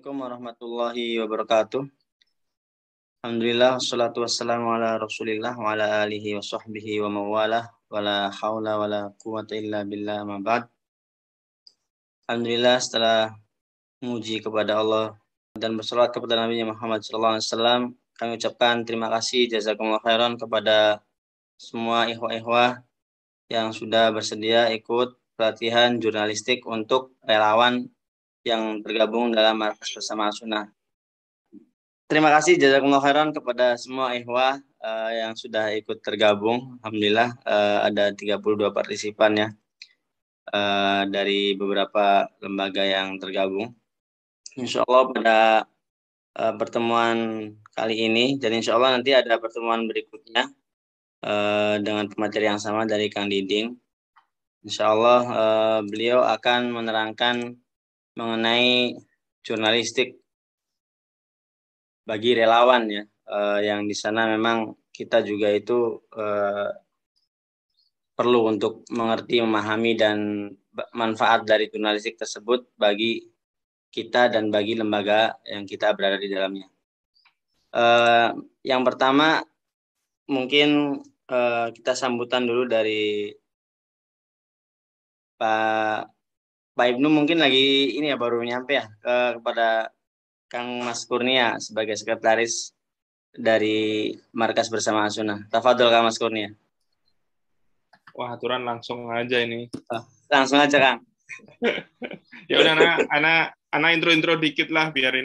Assalamualaikum warahmatullahi wabarakatuh. Alhamdulillah, wassalatu wassalamu ala rasulillah wa ala alihi wa sahbihi wa mawalah wa la hawla wa la quwata illa billah ma ba'd. Alhamdulillah, setelah memuji kepada Allah dan bersalawat kepada Nabi Muhammad SAW, kami ucapkan terima kasih jazakumullah khairan kepada semua ikhwah-ikhwah yang sudah bersedia ikut pelatihan jurnalistik untuk relawan yang tergabung dalam Markas Bersama Sunnah. Terima kasih jazakumullah khairan kepada semua ikhwah yang sudah ikut tergabung. Alhamdulillah ada 32 partisipan ya dari beberapa lembaga yang tergabung. Insya Allah pada pertemuan kali ini dan insya Allah nanti ada pertemuan berikutnya dengan pemateri yang sama dari Kang Diding. Insya Allah beliau akan menerangkan mengenai jurnalistik bagi relawan ya, yang di sana memang kita juga itu perlu untuk mengerti, memahami dan manfaat dari jurnalistik tersebut bagi kita dan bagi lembaga yang kita berada di dalamnya. Yang pertama mungkin kita sambutan dulu dari Pak Ibnu, mungkin lagi ini ya baru nyampe ya kepada Kang Mas Kurnia sebagai sekretaris dari Markas Bersama Sunnah. Tafadhol Kang Mas Kurnia. Wah, aturan langsung aja ini. Langsung aja Kang. Ya udah anak intro dikit lah biar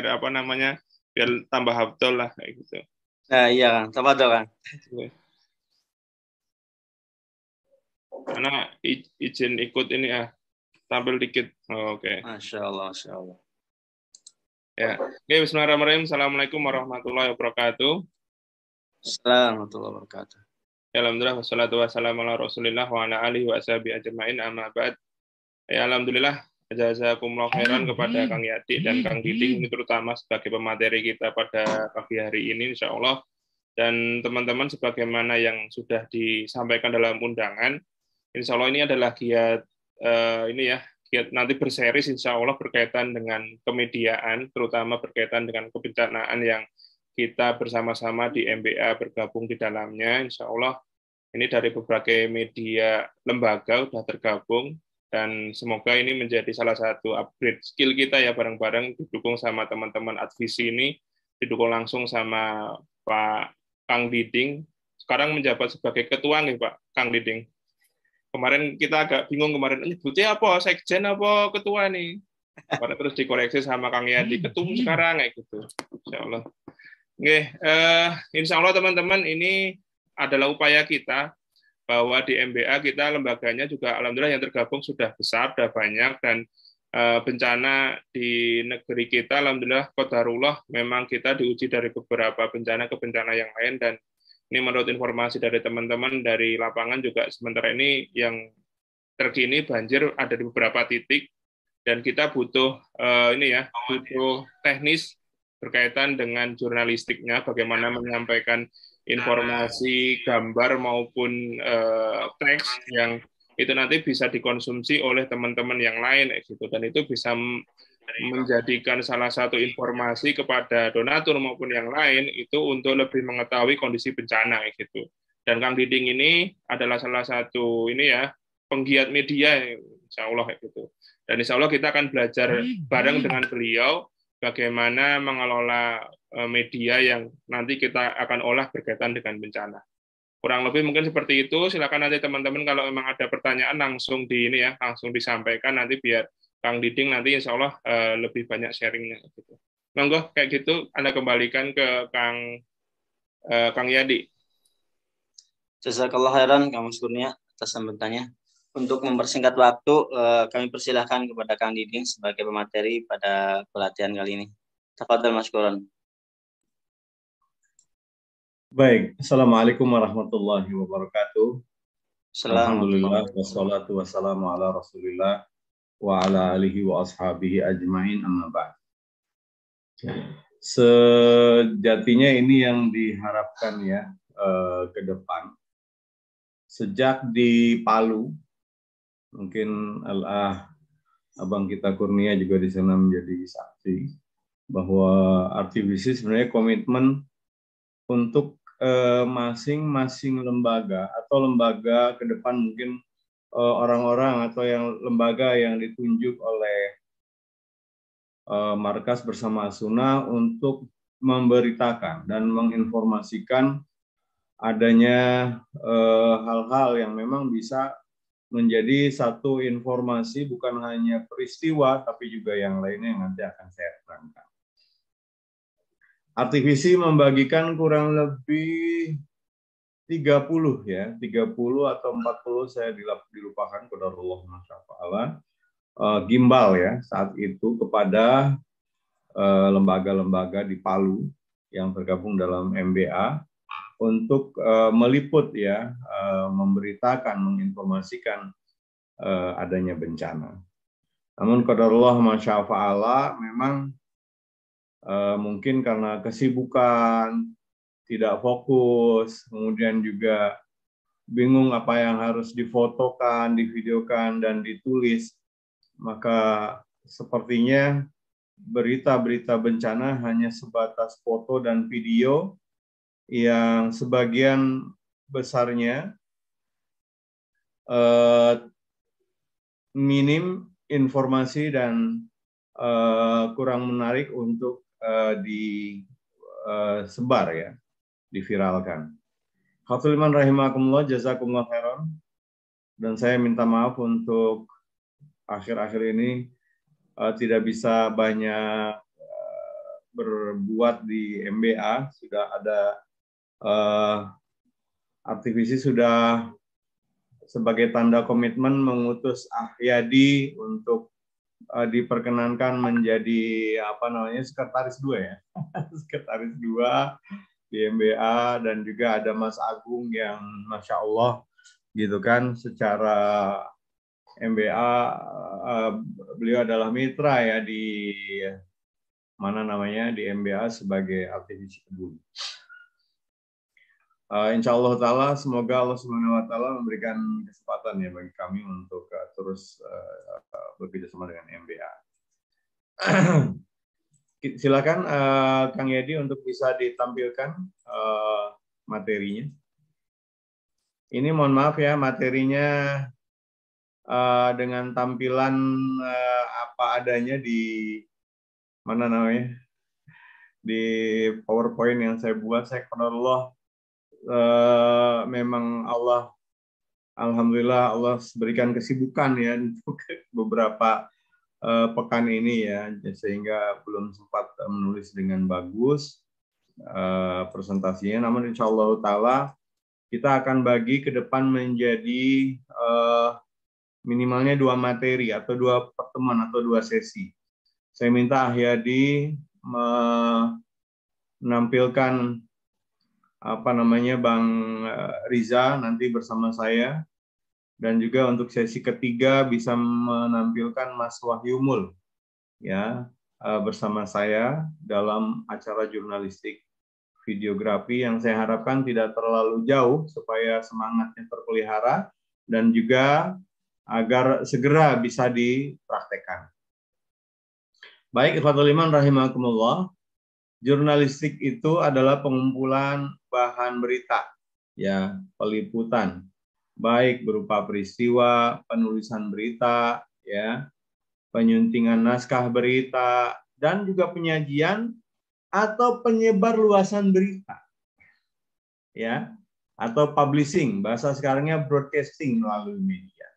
apa namanya? Biar tambah hafal lah kayak gitu. Nah, iya Kang, tafadhol Kang. Anak izin ikut ini tampil dikit. Oke. Masya Allah, Masya Allah. Ya, oke, bismillahirrahmanirrahim. Assalamualaikum warahmatullahi wabarakatuh. Assalamualaikum warahmatullahi wabarakatuh. Ya, alhamdulillah, wassalatu wassalamu ala rasulillah wa ala alihi wa sahbihi ajma'in amma ba'd. Ya, alhamdulillah, jazakumullah khairan kepada Kang Yati dan Kang Diding, ini terutama sebagai pemateri kita pada pagi hari ini, insya Allah. Dan teman-teman, sebagaimana yang sudah disampaikan dalam undangan, insya Allah ini adalah giat giat nanti berseris insya Allah berkaitan dengan kemediaan, terutama berkaitan dengan kebencanaan yang kita bersama-sama di MBA bergabung di dalamnya. Insya Allah ini dari berbagai media lembaga sudah tergabung, dan semoga ini menjadi salah satu upgrade skill kita ya bareng-bareng, didukung sama teman-teman advisi ini, didukung langsung sama Pak Kang Diding, sekarang menjabat sebagai ketua nih Pak Kang Diding. Kemarin kita agak bingung nyebutnya apa, sekjen apa ketua nih. Karena terus dikoreksi sama Kang Yadi, ketum sekarang kayak gitu. Insya Allah. Oke, insya Allah teman-teman, ini adalah upaya kita bahwa di MBA kita lembaganya juga alhamdulillah yang tergabung sudah besar, sudah banyak, dan bencana di negeri kita alhamdulillah qadarullah memang kita diuji dari beberapa bencana ke bencana yang lain, dan ini menurut informasi dari teman-teman dari lapangan juga sementara ini yang terkini banjir ada di beberapa titik, dan kita butuh butuh teknis berkaitan dengan jurnalistiknya, bagaimana menyampaikan informasi, gambar maupun teks yang itu nanti bisa dikonsumsi oleh teman-teman yang lain gitu, dan itu bisa menjadikan salah satu informasi kepada donatur maupun yang lain itu untuk lebih mengetahui kondisi bencana gitu. Dan Kang Diding ini adalah salah satu penggiat media insya Allah gitu. Dan insya Allah kita akan belajar bareng dengan beliau bagaimana mengelola media yang nanti kita akan olah berkaitan dengan bencana. Kurang lebih mungkin seperti itu. Silakan nanti teman-teman kalau memang ada pertanyaan langsung langsung disampaikan nanti biar Kang Diding nanti insya Allah lebih banyak sharingnya gitu. Monggo kayak gitu Anda kembalikan ke Kang Yadi. Jazakallah khairan Kang Mas Kurnia atas sambutannya. Untuk mempersingkat waktu, kami persilahkan kepada Kang Diding sebagai pemateri pada pelatihan kali ini. Tafadhol Mas Kurnia. Baik, Assalamualaikum warahmatullahi wabarakatuh. Alhamdulillah, wassalatu wassalamu ala rasulillah wa ala alihi wa ashabihi ajma'in amma ba'd. Sejatinya ini yang diharapkan ya ke depan. Sejak di Palu, mungkin Abang kita Kurnia juga di sana menjadi saksi bahwa RTVC sebenarnya komitmen untuk masing-masing lembaga atau lembaga ke depan mungkin orang-orang atau yang lembaga yang ditunjuk oleh Markas Bersama As-Sunnah untuk memberitakan dan menginformasikan adanya hal-hal yang memang bisa menjadi satu informasi bukan hanya peristiwa tapi juga yang lainnya yang nanti akan saya terangkan. RTVC membagikan kurang lebih 30 ya, 30 atau 40 saya dilupakan qadarullah masyaallah. Gimbal ya saat itu kepada lembaga-lembaga di Palu yang tergabung dalam MBA untuk meliput ya, memberitakan, menginformasikan adanya bencana. Namun qadarullah masyaallah memang mungkin karena kesibukan, tidak fokus, kemudian juga bingung apa yang harus difotokan, divideokan, dan ditulis, maka sepertinya berita-berita bencana hanya sebatas foto dan video yang sebagian besarnya minim informasi dan kurang menarik untuk disebar ya, diviralkan. Khatul iman rahimakumullah, jazakumullah khairan. Dan saya minta maaf untuk akhir-akhir ini tidak bisa banyak berbuat di MBA. Sudah ada aktivisi sudah sebagai tanda komitmen mengutus Ahyadi untuk diperkenankan menjadi sekretaris 2 ya. Sekretaris 2 di MBA, dan juga ada Mas Agung yang Masya Allah gitu kan, secara MBA beliau adalah mitra ya di di MBA sebagai aktivis peduli. Insya Allah Ta'ala, semoga Allah Subhanahu Wa Ta'ala memberikan kesempatan ya bagi kami untuk terus bekerja sama dengan MBA. Silakan Kang Yedi untuk bisa ditampilkan materinya. Ini mohon maaf ya, materinya dengan tampilan apa adanya di di PowerPoint yang saya buat. Saya qadarullah memang Allah, alhamdulillah Allah berikan kesibukan ya untuk beberapa pekan ini ya, sehingga belum sempat menulis dengan bagus presentasinya. Namun insya Allah Ta'ala kita akan bagi ke depan menjadi minimalnya 2 materi atau 2 pertemuan atau 2 sesi. Saya minta Ahyadi menampilkan Bang Riza nanti bersama saya, dan juga untuk sesi ketiga bisa menampilkan Mas Wahyumul ya bersama saya dalam acara jurnalistik videografi yang saya harapkan tidak terlalu jauh supaya semangatnya terpelihara dan juga agar segera bisa dipraktekkan. Baik, ikhwatul iman rahimakumullah. Jurnalistik itu adalah pengumpulan bahan berita, ya, peliputan, baik berupa peristiwa, penulisan berita, ya, penyuntingan naskah berita, dan juga penyajian atau penyebar luasan berita, ya, atau publishing, bahasa sekarangnya broadcasting melalui media.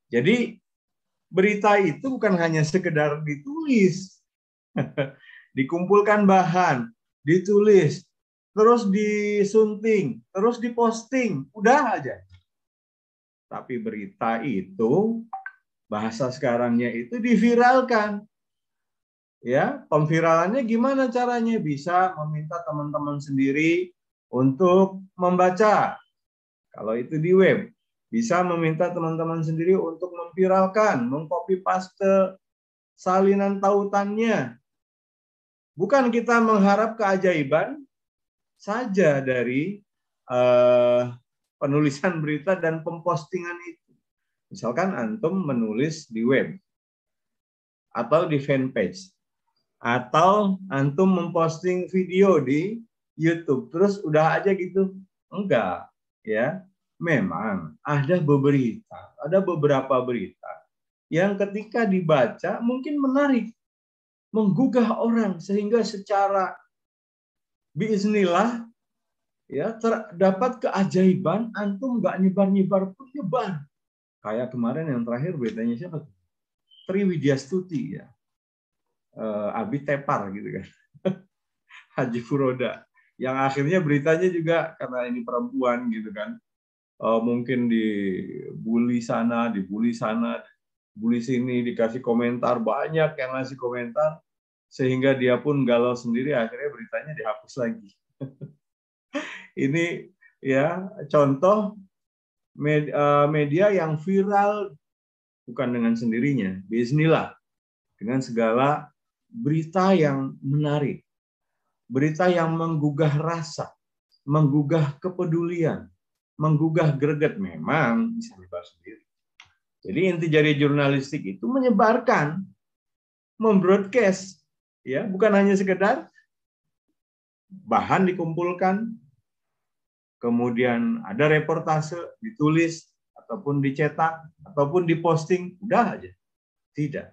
Jadi berita itu bukan hanya sekedar ditulis, dikumpulkan bahan, ditulis, terus disunting, terus diposting, udah aja. Tapi berita itu, bahasa sekarangnya itu diviralkan. Ya, pemviralannya gimana caranya? Bisa meminta teman-teman sendiri untuk membaca. Kalau itu di web, bisa meminta teman-teman sendiri untuk memviralkan, mengcopy paste salinan tautannya. Bukan kita mengharap keajaiban saja dari penulisan berita dan pempostingan itu. Misalkan antum menulis di web atau di fanpage, atau antum memposting video di YouTube, terus udah aja gitu. Enggak, ya. Memang ada beberapa berita yang ketika dibaca mungkin menarik, menggugah orang, sehingga secara biiznillah ya terdapat keajaiban, antum nggak nyebar-nyebar pun nyebar. Kayak kemarin yang terakhir beritanya siapa tuh? Tri Widyastuti ya. Abi Tepar gitu kan. Haji Furoda. Yang akhirnya beritanya juga karena ini perempuan gitu kan. Mungkin dibully sana, dibully sini, dikasih komentar, banyak yang ngasih komentar, sehingga dia pun galau sendiri, akhirnya beritanya dihapus lagi. Ini ya contoh media yang viral bukan dengan sendirinya, bismillah, dengan segala berita yang menarik, berita yang menggugah rasa, menggugah kepedulian, menggugah greget, memang bisa nyebar sendiri. Jadi inti dari jurnalistik itu menyebarkan, membroadcast, ya, bukan hanya sekedar bahan dikumpulkan, kemudian ada reportase ditulis ataupun dicetak ataupun diposting, udah aja. Tidak.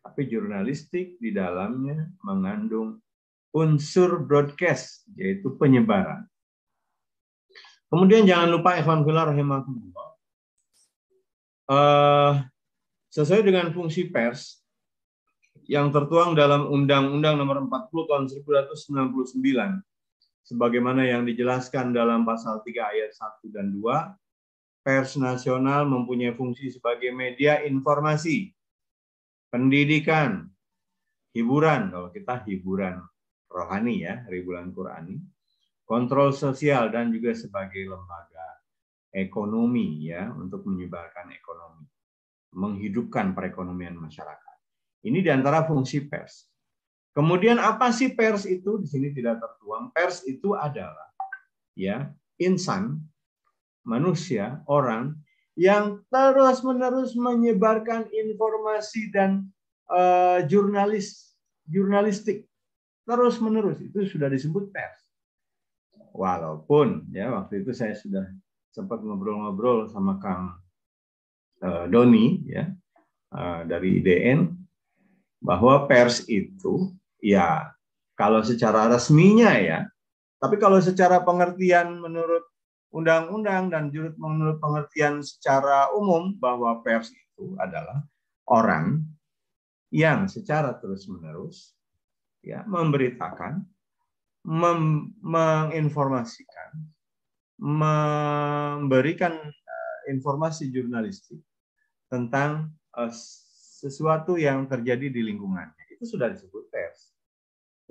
Tapi jurnalistik di dalamnya mengandung unsur broadcast, yaitu penyebaran. Kemudian jangan lupa ikhwan fillah rahimakumullah, sesuai dengan fungsi pers yang tertuang dalam Undang-Undang Nomor 40 Tahun 1999, sebagaimana yang dijelaskan dalam pasal 3 ayat 1 dan 2, pers nasional mempunyai fungsi sebagai media informasi, pendidikan, hiburan, kalau kita hiburan rohani ya, hiburan Qurani, kontrol sosial, dan juga sebagai lembaga ekonomi ya, untuk menyebarkan ekonomi, menghidupkan perekonomian masyarakat. Ini diantara fungsi pers. Kemudian apa sih pers itu? Di sini tidak tertuang. Pers itu adalah ya insan, manusia, orang yang terus-menerus menyebarkan informasi dan jurnalistik terus-menerus, itu sudah disebut pers. Walaupun ya waktu itu saya sudah sempat ngobrol-ngobrol sama Kang Doni ya dari IDN, bahwa pers itu ya kalau secara resminya ya, tapi kalau secara pengertian menurut undang-undang dan juga menurut pengertian secara umum, bahwa pers itu adalah orang yang secara terus-menerus ya memberitakan, menginformasikan, memberikan informasi jurnalistik tentang sesuatu yang terjadi di lingkungannya. Itu sudah disebut pers.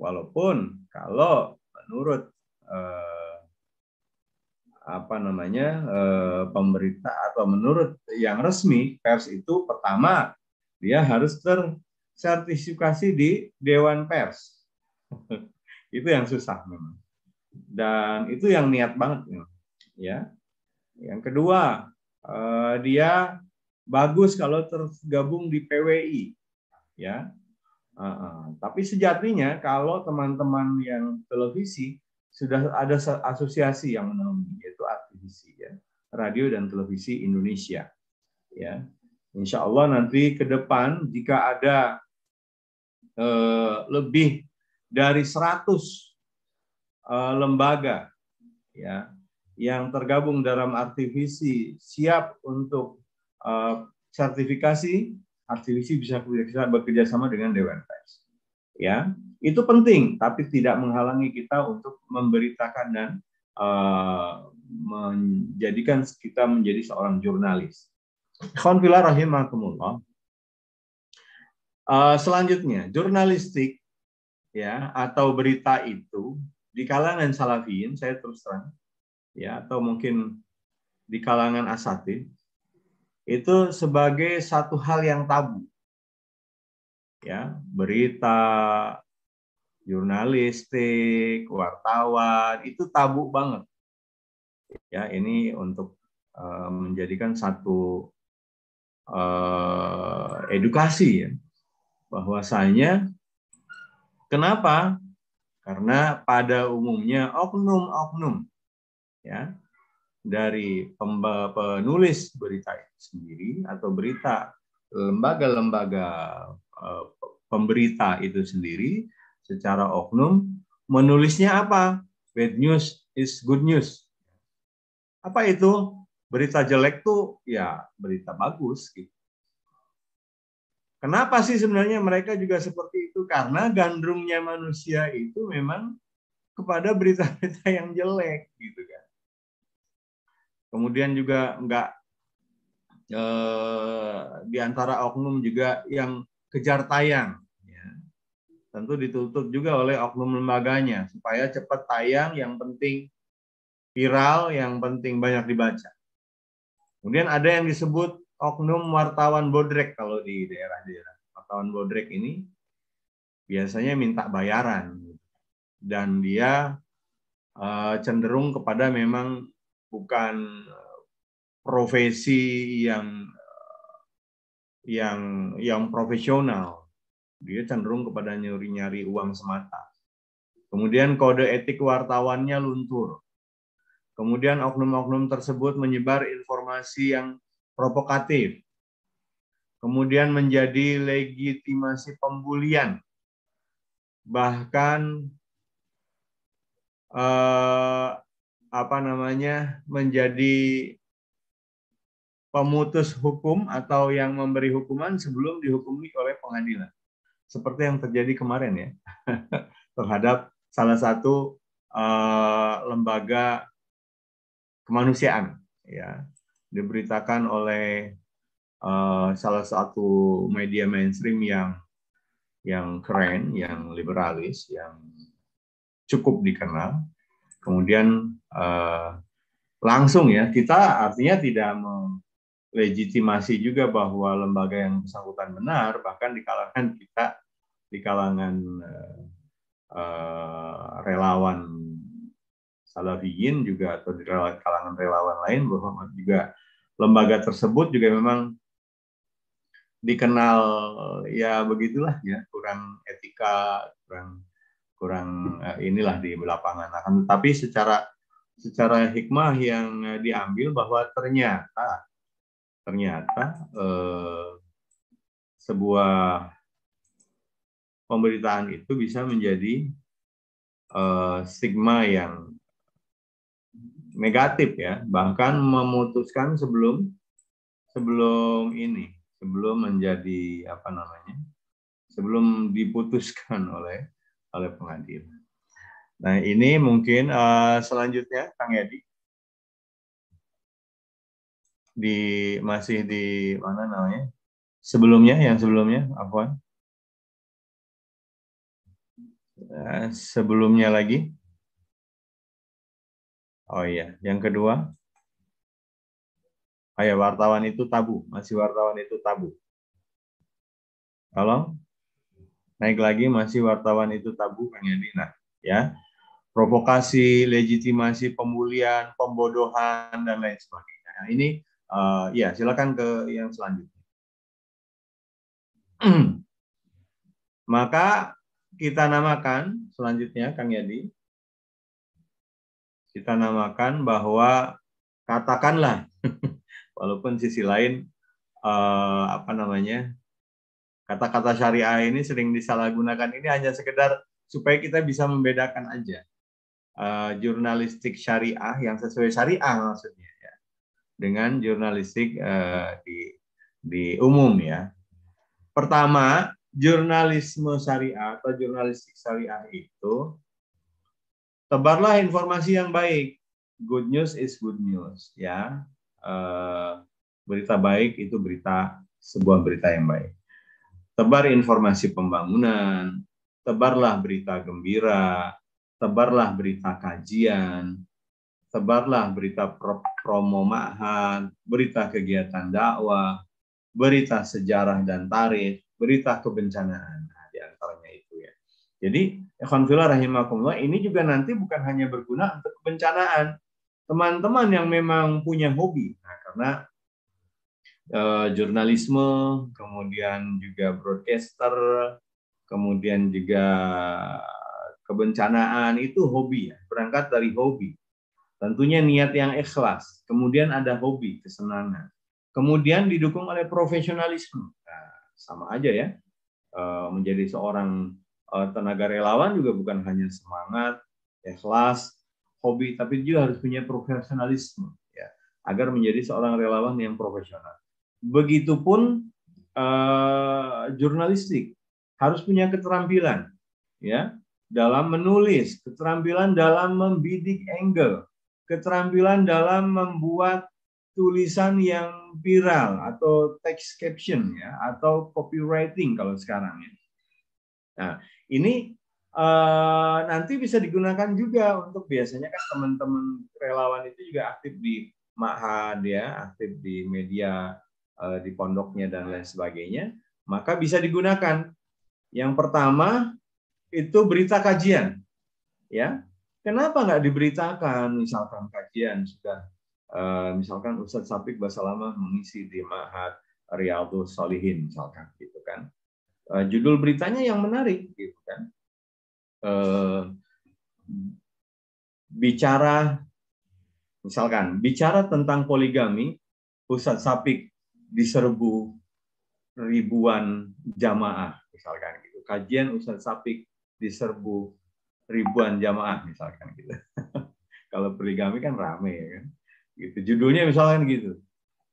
Walaupun kalau menurut pemberita atau menurut yang resmi, pers itu pertama dia harus tersertifikasi di Dewan Pers. Itu yang susah memang. Dan itu yang niat banget memang. Ya. Yang kedua, dia bagus kalau tergabung di PWI. Ya. Tapi sejatinya kalau teman-teman yang televisi sudah ada asosiasi yang menaungi, yaitu RTVC ya, Radio dan Televisi Indonesia. Ya. Insya Allah nanti ke depan jika ada lebih dari 100 lembaga ya yang tergabung dalam RTVC siap untuk sertifikasi, RTVC bisa bekerja sama dengan Dewan Pers. Ya, itu penting, tapi tidak menghalangi kita untuk memberitakan dan menjadikan kita menjadi seorang jurnalis. Ikhwan fillah rahimakumullah. Selanjutnya, jurnalistik ya atau berita itu di kalangan salafiyin, saya terus terang ya, atau mungkin di kalangan asatid, itu sebagai satu hal yang tabu. Ya, berita, jurnalistik, wartawan itu tabu banget. Ya, ini untuk menjadikan satu edukasi ya, bahwasanya kenapa? Karena pada umumnya oknum-oknum ya dari penulis berita itu sendiri atau berita lembaga-lembaga pemberita itu sendiri secara oknum menulisnya apa? Bad news is good news. Apa itu? Berita jelek tuh ya berita bagus gitu. Kenapa sih sebenarnya mereka juga seperti itu? Karena gandrungnya manusia itu memang kepada berita-berita yang jelek gitu kan. Kemudian juga enggak di antara oknum juga yang kejar tayang. Ya. Tentu ditutup juga oleh oknum lembaganya supaya cepat tayang, yang penting viral, yang penting banyak dibaca. Kemudian ada yang disebut oknum wartawan bodrek kalau di daerah-daerah. Wartawan bodrek ini biasanya minta bayaran dan dia cenderung kepada memang bukan profesi yang profesional. Dia cenderung kepada nyari uang semata. Kemudian kode etik wartawannya luntur. Kemudian oknum-oknum tersebut menyebar informasi yang provokatif. Kemudian menjadi legitimasi pembulian. Bahkan menjadi pemutus hukum atau yang memberi hukuman sebelum dihukumi oleh pengadilan. Seperti yang terjadi kemarin ya terhadap salah satu lembaga kemanusiaan ya, diberitakan oleh salah satu media mainstream yang keren, yang liberalis, yang cukup dikenal. Kemudian langsung ya, kita artinya tidak melegitimasi juga bahwa lembaga yang bersangkutan benar, bahkan di kalangan kita, di kalangan relawan Salafiyin juga atau di kalangan relawan lain bahwa juga lembaga tersebut juga memang dikenal ya begitulah ya, kurang etika, kurang inilah di lapangan. Tapi secara hikmah yang diambil bahwa ternyata sebuah pemberitaan itu bisa menjadi stigma yang negatif ya, bahkan memutuskan sebelum menjadi sebelum diputuskan oleh pengadilan. Nah ini mungkin selanjutnya Kang Yadi masih di mana namanya sebelumnya Afwan sebelumnya lagi. Oh iya, yang kedua. Ayo, wartawan itu tabu. Masih wartawan itu tabu. Tolong. Naik lagi, masih wartawan itu tabu, Kang Yadi. Nah, ya. Provokasi, legitimasi, pembulian, pembodohan, dan lain sebagainya. Nah, ini, ya silakan ke yang selanjutnya. Maka kita namakan selanjutnya, Kang Yadi. Kita namakan bahwa katakanlah walaupun sisi lain kata-kata syariah ini sering disalahgunakan, ini hanya sekedar supaya kita bisa membedakan aja jurnalistik syariah yang sesuai syariah maksudnya ya, dengan jurnalistik di umum ya. Pertama, jurnalisme syariah atau jurnalistik syariah itu tebarlah informasi yang baik. Good news is good news ya. Berita baik itu sebuah berita yang baik. Tebar informasi pembangunan, tebarlah berita gembira, tebarlah berita kajian, tebarlah berita promo ma'had, berita kegiatan dakwah, berita sejarah dan tarikh, berita kebencanaan. Nah, di antaranya itu ya. Jadi, ikhwanillah rahimakumullah, ini juga nanti bukan hanya berguna untuk kebencanaan. Teman-teman yang memang punya hobi, nah, karena jurnalisme, kemudian juga broadcaster, kemudian juga kebencanaan, itu hobi ya, berangkat dari hobi. Tentunya niat yang ikhlas, kemudian ada hobi, kesenangan. Kemudian didukung oleh profesionalisme. Nah, sama aja ya, menjadi seorang tenaga relawan juga bukan hanya semangat, ikhlas, hobi, tapi juga harus punya profesionalisme ya, agar menjadi seorang relawan yang profesional. Begitupun jurnalistik harus punya keterampilan ya dalam menulis, keterampilan dalam membidik angle, keterampilan dalam membuat tulisan yang viral atau text caption ya, atau copywriting kalau sekarang ya. Nah, ini nanti bisa digunakan juga untuk, biasanya kan teman-teman relawan itu juga aktif di ma'had ya, aktif di media di pondoknya dan lain sebagainya, maka bisa digunakan. Yang pertama itu berita kajian ya. Kenapa nggak diberitakan misalkan kajian sudah misalkan Ustadz Safiq Basalamah mengisi di Ma'had Riyadhus Shalihin misalkan gitu kan. Judul beritanya yang menarik gitu kan. Bicara tentang poligami, Ustadz Safiq diserbu ribuan jamaah misalkan gitu. Kajian Ustadz Safiq diserbu ribuan jamaah misalkan gitu. Kalau poligami kan rame ya kan. Gitu. Judulnya misalkan gitu.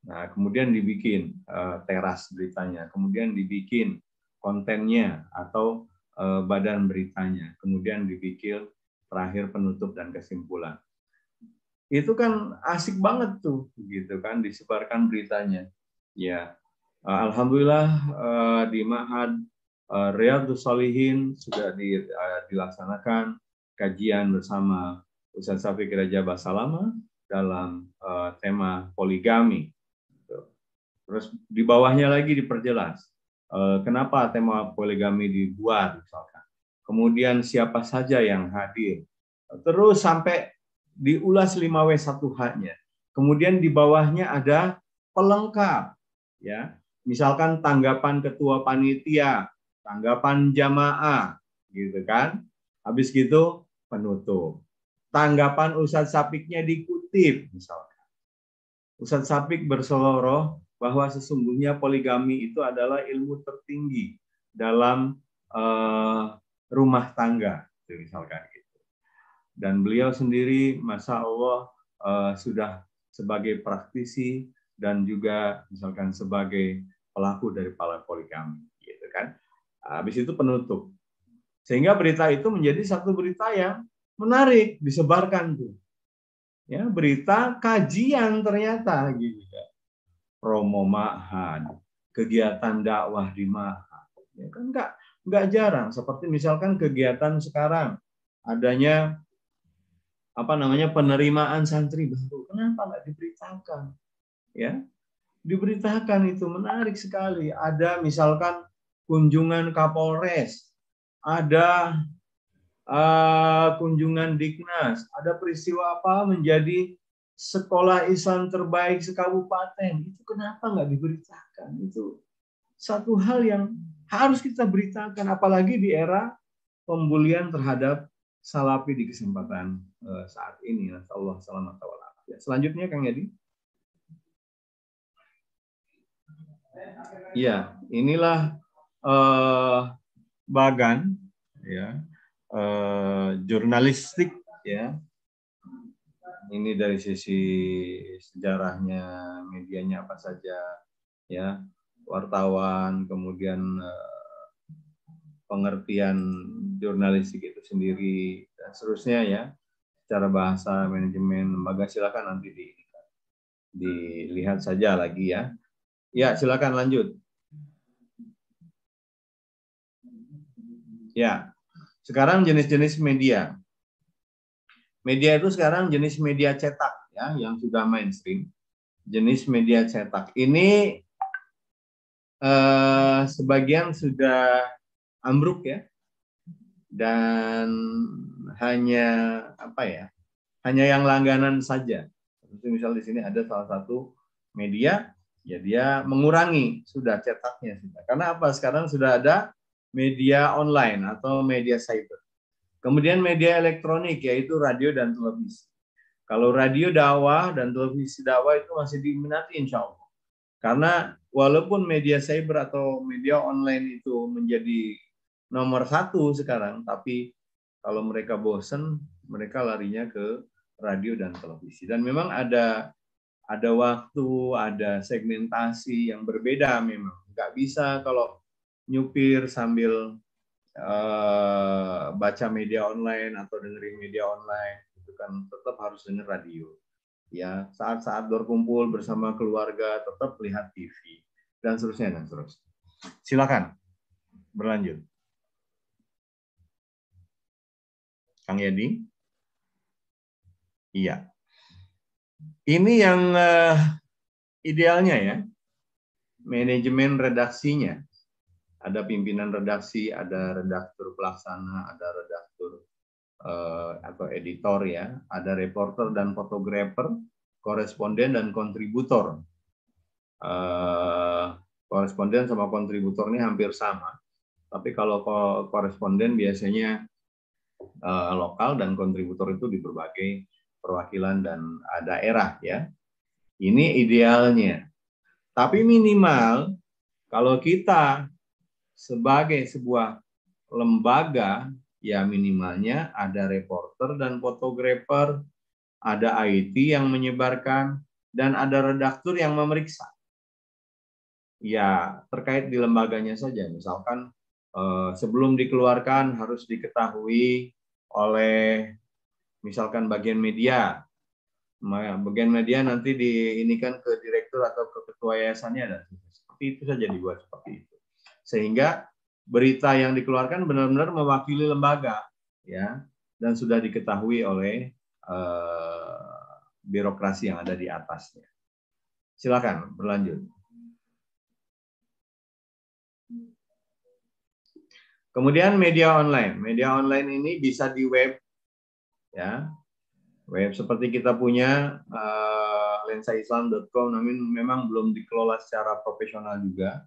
Nah, kemudian dibikin teras beritanya, kemudian dibikin kontennya atau badan beritanya, kemudian dibikin terakhir penutup dan kesimpulan. Itu kan asik banget tuh, gitu kan, disebarkan beritanya. Ya, alhamdulillah di Ma'had Riyadhus Shalihin sudah dilaksanakan kajian bersama Ustadz Safiq Raja Basalamah dalam tema poligami. Terus di bawahnya lagi diperjelas kenapa tema poligami dibuat misalkan. Kemudian siapa saja yang hadir. Terus sampai diulas 5W1H-nya. Kemudian di bawahnya ada pelengkap ya. Misalkan tanggapan ketua panitia, tanggapan jamaah gitu kan. Habis gitu penutup. Tanggapan Ustadz Safiqnya dikutip misalkan. Ustadz Safiq berseloroh bahwa sesungguhnya poligami itu adalah ilmu tertinggi dalam rumah tangga, misalkan gitu. Dan beliau sendiri, masya Allah, sudah sebagai praktisi dan juga misalkan sebagai pelaku dari para poligami, gitu kan. Habis itu penutup, sehingga berita itu menjadi satu berita yang menarik, disebarkan tuh. Ya, berita kajian ternyata gitu ya. Promo ma'had, kegiatan dakwah di ma'had. Ya kan enggak jarang, seperti misalkan kegiatan sekarang adanya penerimaan santri baru. Kenapa enggak diberitakan? Ya. Diberitakan, itu menarik sekali. Ada misalkan kunjungan Kapolres, ada kunjungan Diknas, ada peristiwa apa menjadi sekolah Islam terbaik sekabupaten. Itu kenapa nggak diberitakan? Itu satu hal yang harus kita beritakan, apalagi di era pembulian terhadap salafi di kesempatan saat ini. Allah selamat walafiat. Selanjutnya Kang Yadi. Ya, inilah bagan ya. Jurnalistik ya, ini dari sisi sejarahnya, medianya apa saja ya, wartawan, kemudian pengertian jurnalistik itu sendiri dan seterusnya ya, secara bahasa, manajemen lembaga. Silakan nanti dilihat saja lagi ya. Ya, silakan lanjut. Ya. Sekarang jenis-jenis media. Media itu sekarang jenis media cetak ya, yang sudah mainstream. Jenis media cetak ini sebagian sudah ambruk ya, dan hanya hanya yang langganan saja. Misal di sini ada salah satu media Ya dia mengurangi sudah cetaknya sudah. Karena apa? Sekarang sudah ada media online atau media cyber. Kemudian media elektronik yaitu radio dan televisi. Kalau radio dakwah dan televisi dakwah itu masih diminati insya Allah. Karena walaupun media cyber atau media online itu menjadi nomor 1 sekarang, tapi kalau mereka bosen, mereka larinya ke radio dan televisi. Dan memang ada waktu, ada segmentasi yang berbeda memang. Nggak bisa kalau nyupir sambil baca media online atau dengerin media online, itu kan tetap harus denger radio. Ya, saat-saat berkumpul bersama keluarga tetap lihat TV dan seterusnya dan seterusnya. Silakan berlanjut. Kang Yadi? Iya. Ini yang idealnya ya, manajemen redaksinya. Ada pimpinan redaksi, ada redaktur pelaksana, ada redaktur atau editor ya, ada reporter dan fotografer, koresponden dan kontributor. Koresponden sama kontributor ini hampir sama, tapi kalau koresponden biasanya lokal dan kontributor itu di berbagai perwakilan dan daerah ya. Ini idealnya. Tapi minimal kalau kita sebagai sebuah lembaga, ya minimalnya ada reporter dan fotografer, ada IT yang menyebarkan, dan ada redaktur yang memeriksa. Ya, terkait di lembaganya saja. Misalkan sebelum dikeluarkan harus diketahui oleh misalkan bagian media. Bagian media nanti diinikan ke direktur atau ke ketua yayasannya, dan seperti itu saja dibuat seperti itu. Sehingga berita yang dikeluarkan benar-benar mewakili lembaga, ya, dan sudah diketahui oleh birokrasi yang ada di atasnya. Silakan berlanjut. Kemudian media online. Media online ini bisa di web, ya, web seperti kita punya lensaislam.com, namun memang belum dikelola secara profesional juga.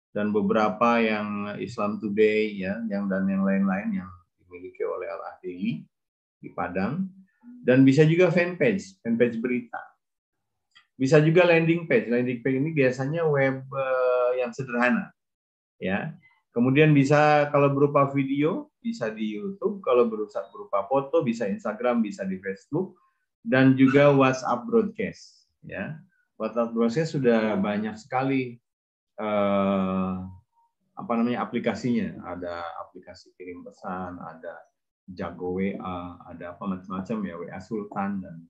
Dan beberapa yang Islam Today ya, yang lain-lain yang dimiliki oleh Al-Ahdi di Padang, dan bisa juga fanpage berita. Bisa juga landing page. Landing page ini biasanya web yang sederhana ya. Kemudian bisa kalau berupa video bisa di YouTube, kalau berupa foto bisa Instagram, bisa di Facebook, dan juga WhatsApp broadcast ya. WhatsApp broadcast sudah banyak sekali aplikasinya. Ada aplikasi kirim pesan, ada Jago WA, ada apa macam-macam ya, WA Sultan, dan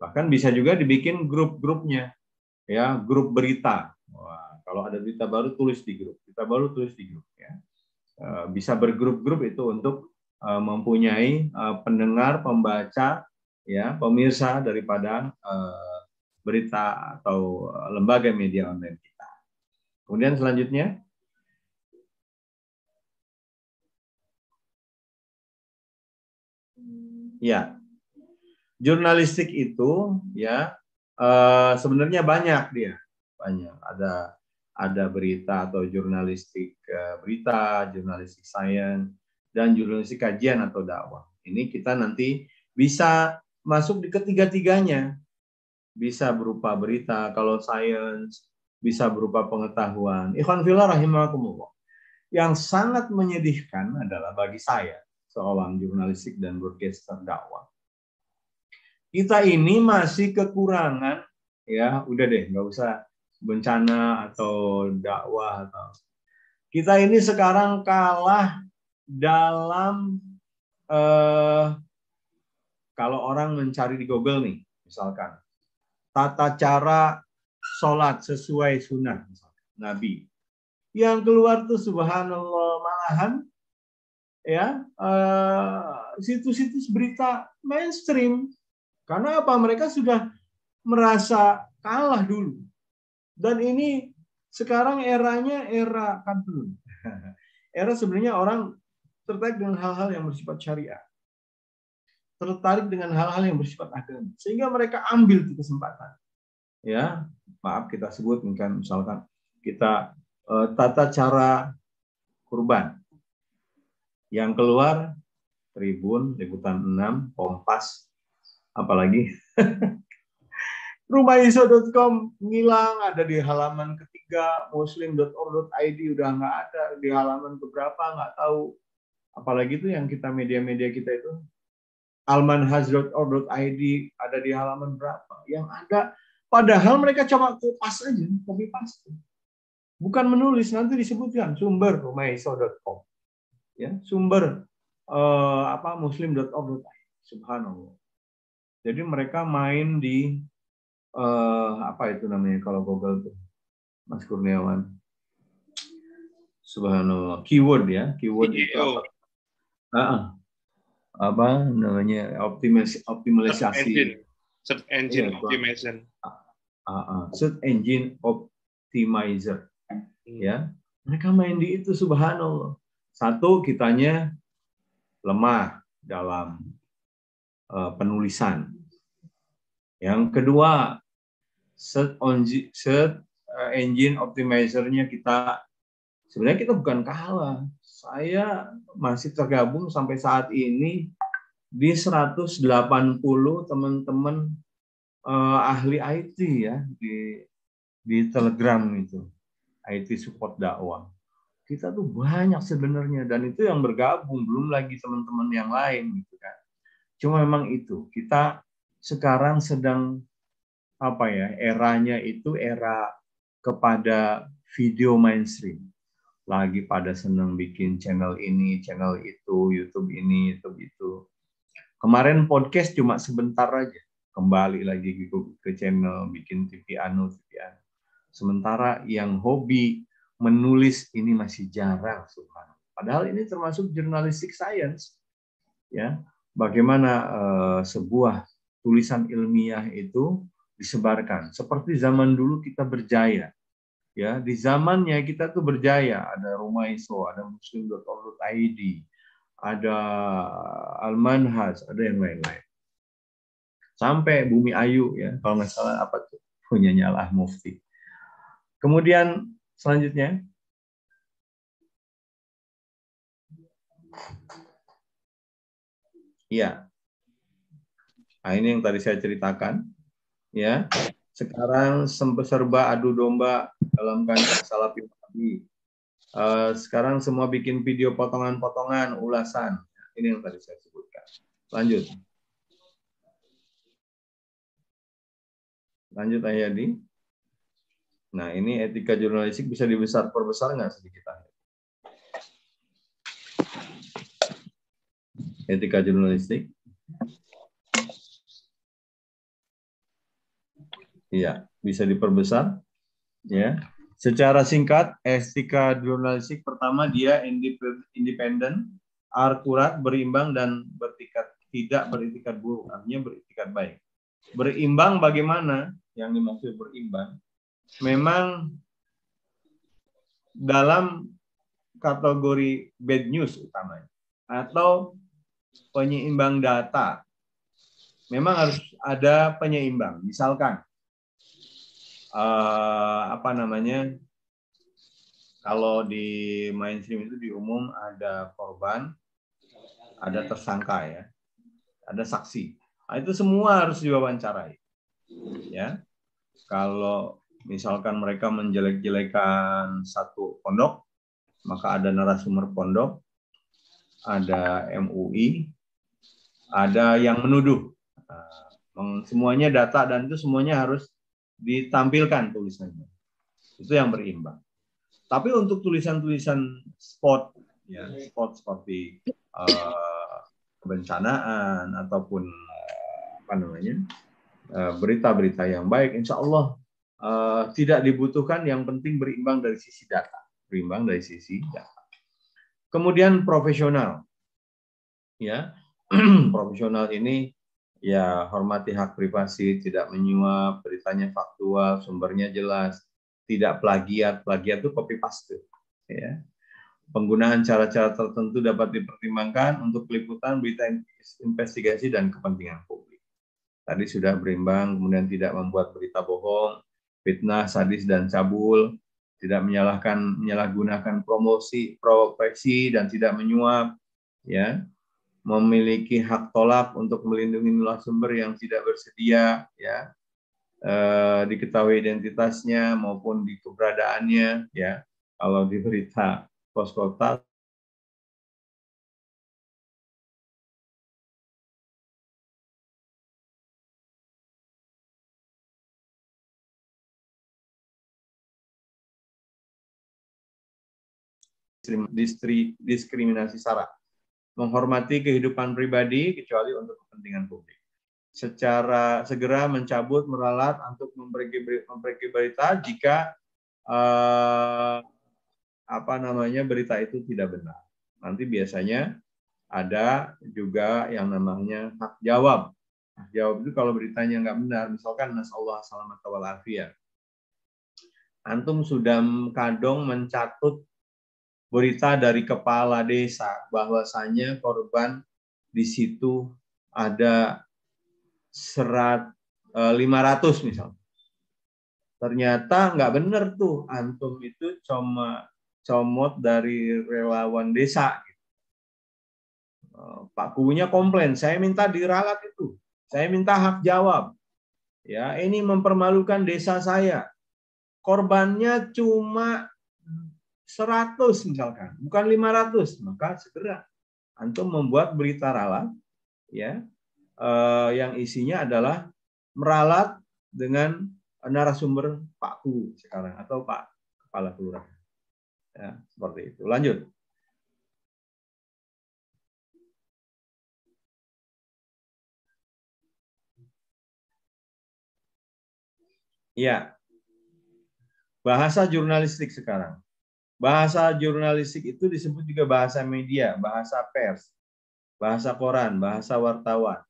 bahkan bisa juga dibikin grup-grupnya ya, grup berita. Wah, kalau ada berita baru tulis di grup, berita baru tulis di grup ya. Bisa bergrup-grup itu untuk mempunyai pendengar, pembaca ya, pemirsa daripada berita atau lembaga media online kita. Kemudian selanjutnya, ya, jurnalistik itu ya sebenarnya banyak dia, banyak. Ada berita atau jurnalistik berita, jurnalistik sains, dan jurnalistik kajian atau dakwah. Ini kita nanti bisa masuk di ketiga-tiganya. Bisa berupa berita, kalau sains bisa berupa pengetahuan. Ikhwan fillah rahimakumullah. Yang sangat menyedihkan adalah bagi saya seorang jurnalistik dan broadcaster dakwah, kita ini masih kekurangan ya, udah deh nggak usah bencana atau dakwah atau, kita ini sekarang kalah dalam kalau orang mencari di Google nih, misalkan tata cara sholat sesuai sunnah Nabi, yang keluar tuh subhanallah malahan ya situs-situs berita mainstream. Karena apa? Mereka sudah merasa kalah dulu. Dan ini sekarang eranya era kanun. Era sebenarnya orang tertarik dengan hal-hal yang bersifat syariah. Tertarik dengan hal-hal yang bersifat agama. Sehingga mereka ambil itu kesempatan. Ya, maaf kita sebut misalkan kita tata cara kurban. Yang keluar Tribun, Liputan 6, Kompas, apalagi Rumaiso.com ngilang, ada di halaman ketiga, muslim.org.id udah nggak ada, di halaman keberapa nggak tahu. Apalagi itu yang kita media-media kita itu, almanhaj.org.id ada di halaman berapa. Yang ada, padahal mereka coba kopas aja, copy paste. Bukan menulis, nanti disebutkan sumber rumaiso.com, ya, sumber muslim.org.id. Subhanallah. Jadi mereka main di apa itu namanya kalau Google tuh, Mas Kurniawan? Subhanallah. Keyword ya, keyword itu apa namanya, optimalisasi. Search engine optimization. Search engine optimizer. Ya, mereka main di itu, subhanallah. Satu, kitanya lemah dalam penulisan. Yang kedua, search engine optimizer-nya kita, sebenarnya kita bukan kalah. Saya masih tergabung sampai saat ini di 180 teman-teman ahli IT ya di Telegram itu, IT support dakwah. Kita tuh banyak sebenarnya, dan itu yang bergabung, belum lagi teman-teman yang lain gitu kan. Cuma memang itu, kita sekarang sedang eranya itu era kepada video mainstream. Lagi pada senang bikin channel ini, channel itu, YouTube ini, YouTube itu. Kemarin podcast cuma sebentar aja, kembali lagi ke channel, bikin TV anu. Sementara yang hobi menulis ini masih jarang, subhanallah. Padahal ini termasuk journalistic science, ya. Bagaimana sebuah tulisan ilmiah itu disebarkan. Seperti zaman dulu kita berjaya. Ya, di zamannya kita tuh berjaya. Ada Rumaiso, ada muslim.org.id, ada Al-Manhaj, ada yang lain-lain. Sampai Bumi Ayu ya, kalau nggak salah apa tuh, punyanya Al Mufti. Kemudian selanjutnya ya. Nah, ini yang tadi saya ceritakan ya. Sekarang serba adu domba dalam kancah salafi wahabi. Sekarang semua bikin video potongan-potongan, ulasan. Ini yang tadi saya sebutkan. Lanjut. Lanjut Ayadi. Nah, ini etika jurnalistik bisa perbesar nggak sedikit? Etika jurnalistik. Iya, bisa diperbesar. Ya. Secara singkat, etika jurnalistik pertama dia independen, akurat, berimbang, dan tidak beretikat buruk, artinya beretikat baik. Berimbang bagaimana? Yang dimaksud berimbang, memang dalam kategori bad news utamanya, atau penyeimbang data, memang harus ada penyeimbang. Misalkan, kalau di mainstream itu di umum ada korban, ada tersangka ya, ada saksi. Nah, itu semua harus diwawancarai. Ya, kalau misalkan mereka menjelek-jelekan satu pondok, maka ada narasumber pondok, ada MUI, ada yang menuduh. Semuanya data dan itu semuanya harus ditampilkan tulisannya. Itu yang berimbang. Tapi untuk tulisan-tulisan spot, ya, spot seperti kebencanaan ataupun berita-berita yang baik, insya Allah tidak dibutuhkan. Yang penting berimbang dari sisi data. Berimbang dari sisi data. Kemudian profesional, ya. Profesional ini ya hormati hak privasi, tidak menyuap, beritanya faktual, sumbernya jelas, tidak plagiat. Plagiat itu copy paste. Ya. Penggunaan cara-cara tertentu dapat dipertimbangkan untuk peliputan berita investigasi dan kepentingan publik. Tadi sudah berimbang, kemudian tidak membuat berita bohong, fitnah, sadis dan cabul, tidak menyalahgunakan profesi dan tidak menyuap, ya, memiliki hak tolak untuk melindungi narasumber yang tidak bersedia, ya, diketahui identitasnya maupun di keberadaannya, ya. Kalau di berita pos kota diskriminasi SARA, menghormati kehidupan pribadi kecuali untuk kepentingan publik. Secara segera mencabut, meralat untuk memperbaiki berita jika berita itu tidak benar. Nanti biasanya ada juga yang namanya hak jawab. Hak jawab itu kalau beritanya nggak benar, misalkan nasallahu salamata wal afiyah. Antum sudah kadang mencatut berita dari kepala desa bahwasanya korban di situ ada 500 misalnya. Ternyata nggak benar tuh, antum itu cuma comot dari relawan desa. Pak Kubunya komplain, saya minta diralat itu, saya minta hak jawab. Ya, ini mempermalukan desa saya. Korbannya cuma 100 misalkan, bukan 500, maka segera antum membuat berita ralat, ya, yang isinya adalah meralat dengan narasumber Pak Ku sekarang atau Pak Kepala Kelurahan. Ya, seperti itu. Lanjut. Ya. Bahasa jurnalistik sekarang. Bahasa jurnalistik itu disebut juga bahasa media, bahasa pers, bahasa koran, bahasa wartawan.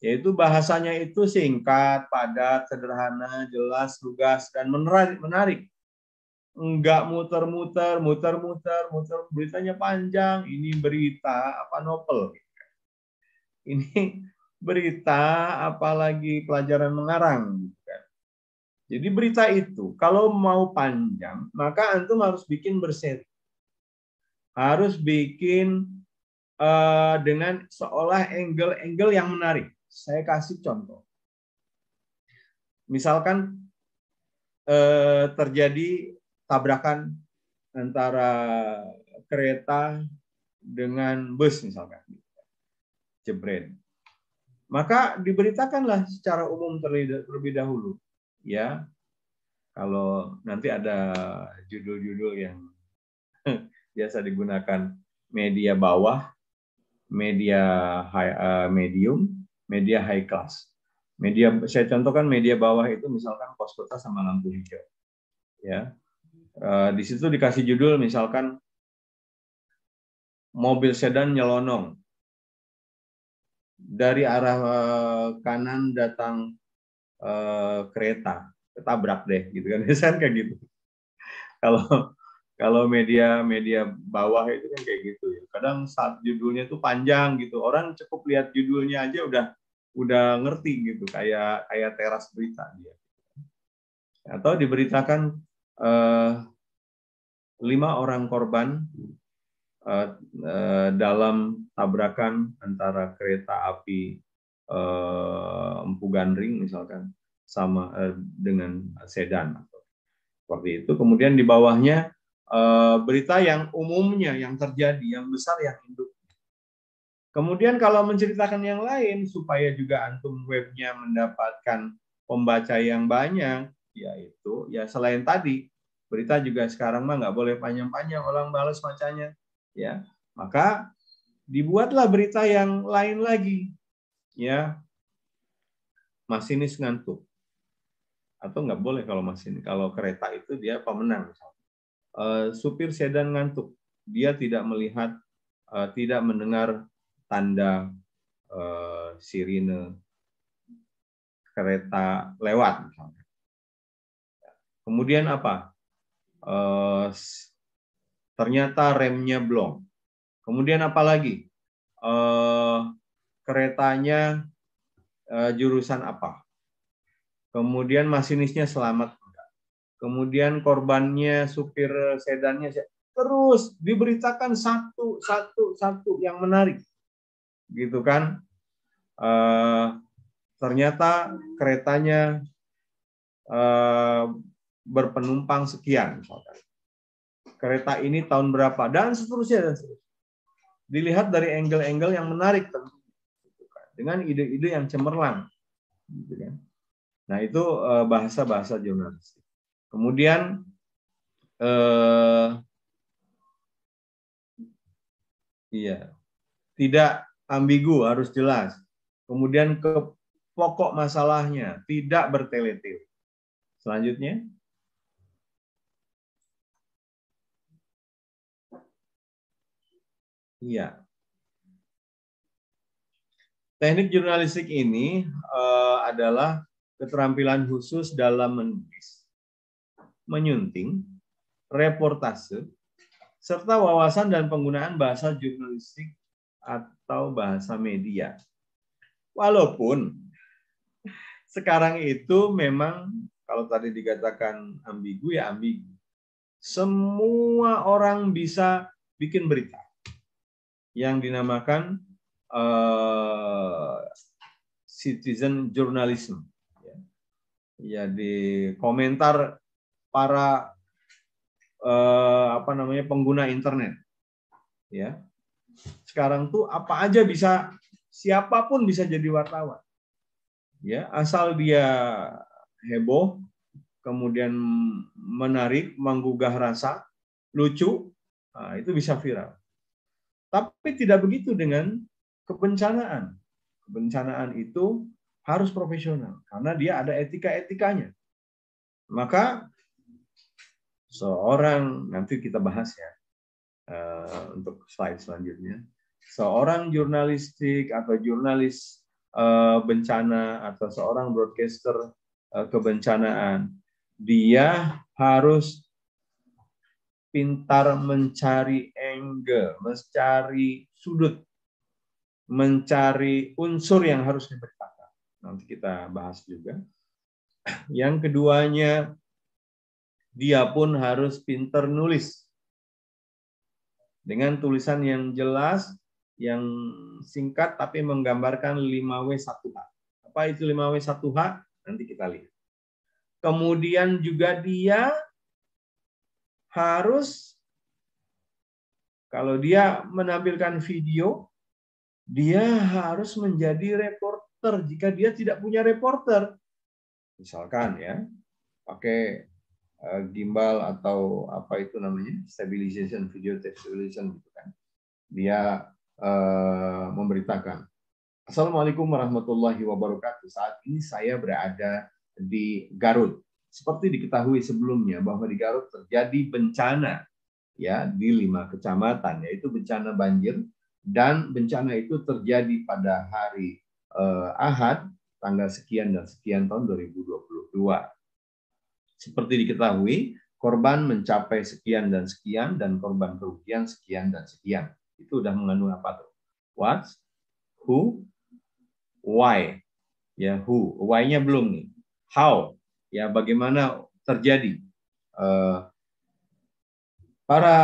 Yaitu bahasanya itu singkat, padat, sederhana, jelas, lugas, dan menarik. Enggak muter-muter, beritanya panjang. Ini berita apa novel? Ini berita apalagi pelajaran mengarang. Jadi berita itu kalau mau panjang, maka antum harus bikin berseri. Harus bikin dengan seolah angle-angle yang menarik. Saya kasih contoh. Misalkan terjadi tabrakan antara kereta dengan bus misalkan. Jebret. Maka diberitakanlah secara umum terlebih dahulu. Ya, kalau nanti ada judul-judul yang biasa digunakan media bawah, media medium, media high class. Media, saya contohkan media bawah itu misalkan pos kota sama lampu hijau. Ya, di situ dikasih judul misalkan mobil sedan nyelonong dari arah kanan datang kereta, ketabrak deh, gitu kan, biasanya kayak gitu. Kalau media bawah itu kan kayak gitu ya. Kadang saat judulnya itu panjang gitu, orang cukup lihat judulnya aja udah ngerti gitu, kayak teras berita dia. Atau diberitakan 5 orang korban dalam tabrakan antara kereta api Empu Gandring misalkan sama dengan sedan seperti itu. Kemudian di bawahnya berita yang umumnya yang terjadi, yang besar, yang induk. Kemudian kalau menceritakan yang lain supaya juga antum webnya mendapatkan pembaca yang banyak, yaitu ya selain tadi berita juga sekarang mah nggak boleh panjang-panjang, orang balas bacanya, ya. Maka dibuatlah berita yang lain lagi. Ya, masinis ngantuk, atau nggak boleh kalau kereta itu dia pemenang misalnya. Supir sedan ngantuk, dia tidak melihat, tidak mendengar tanda sirine kereta lewat misalnya. Kemudian apa? Ternyata remnya blong. Kemudian apa lagi? Keretanya jurusan apa? Kemudian masinisnya selamat enggak? kemudian korbannya supir sedannya, terus diberitakan satu yang menarik, gitu kan? Ternyata keretanya berpenumpang sekian, misalkan. Kereta ini tahun berapa, dan seterusnya. Dilihat dari angle-angle yang menarik, dengan ide-ide yang cemerlang. Gitu kan. Nah, itu bahasa-bahasa jurnalistik. Kemudian tidak ambigu, harus jelas. Kemudian ke pokok masalahnya, tidak bertele-tele. Selanjutnya. Iya. Teknik jurnalistik ini adalah keterampilan khusus dalam menulis, menyunting, reportase, serta wawasan dan penggunaan bahasa jurnalistik atau bahasa media. Walaupun sekarang itu memang, kalau tadi dikatakan ambigu, ya ambigu. Semua orang bisa bikin berita yang dinamakan citizen journalism. Ya, di komentar para pengguna internet. Ya, sekarang tuh apa aja bisa, siapapun bisa jadi wartawan. Ya, asal dia heboh, kemudian menarik, menggugah rasa, lucu, itu bisa viral. Tapi tidak begitu dengan kebencanaan. Kebencanaan itu harus profesional karena dia ada etika-etikanya. Maka seorang, nanti kita bahas ya untuk slide selanjutnya, seorang jurnalistik atau jurnalis bencana atau seorang broadcaster kebencanaan, dia harus pintar mencari angle, mencari sudut, mencari unsur yang harus diberitakan. Nanti kita bahas juga. Yang keduanya, dia pun harus pintar nulis. Dengan tulisan yang jelas, yang singkat, tapi menggambarkan 5W1H. Apa itu 5W1H? Nanti kita lihat. Kemudian juga dia harus, kalau dia menampilkan video, dia harus menjadi reporter jika dia tidak punya reporter. Misalkan ya, pakai gimbal atau apa itu namanya, stabilization, video stabilization gitu kan. Dia memberitakan, Assalamualaikum warahmatullahi wabarakatuh. Saat ini saya berada di Garut. Seperti diketahui sebelumnya bahwa di Garut terjadi bencana ya di 5 kecamatan, yaitu bencana banjir, dan bencana itu terjadi pada hari Ahad tanggal sekian dan sekian tahun 2022. Seperti diketahui, korban mencapai sekian dan sekian, dan korban kerugian sekian dan sekian. Itu udah mengandung apa tuh? What, who, why. Ya, who, why-nya belum nih. How, ya bagaimana terjadi. Para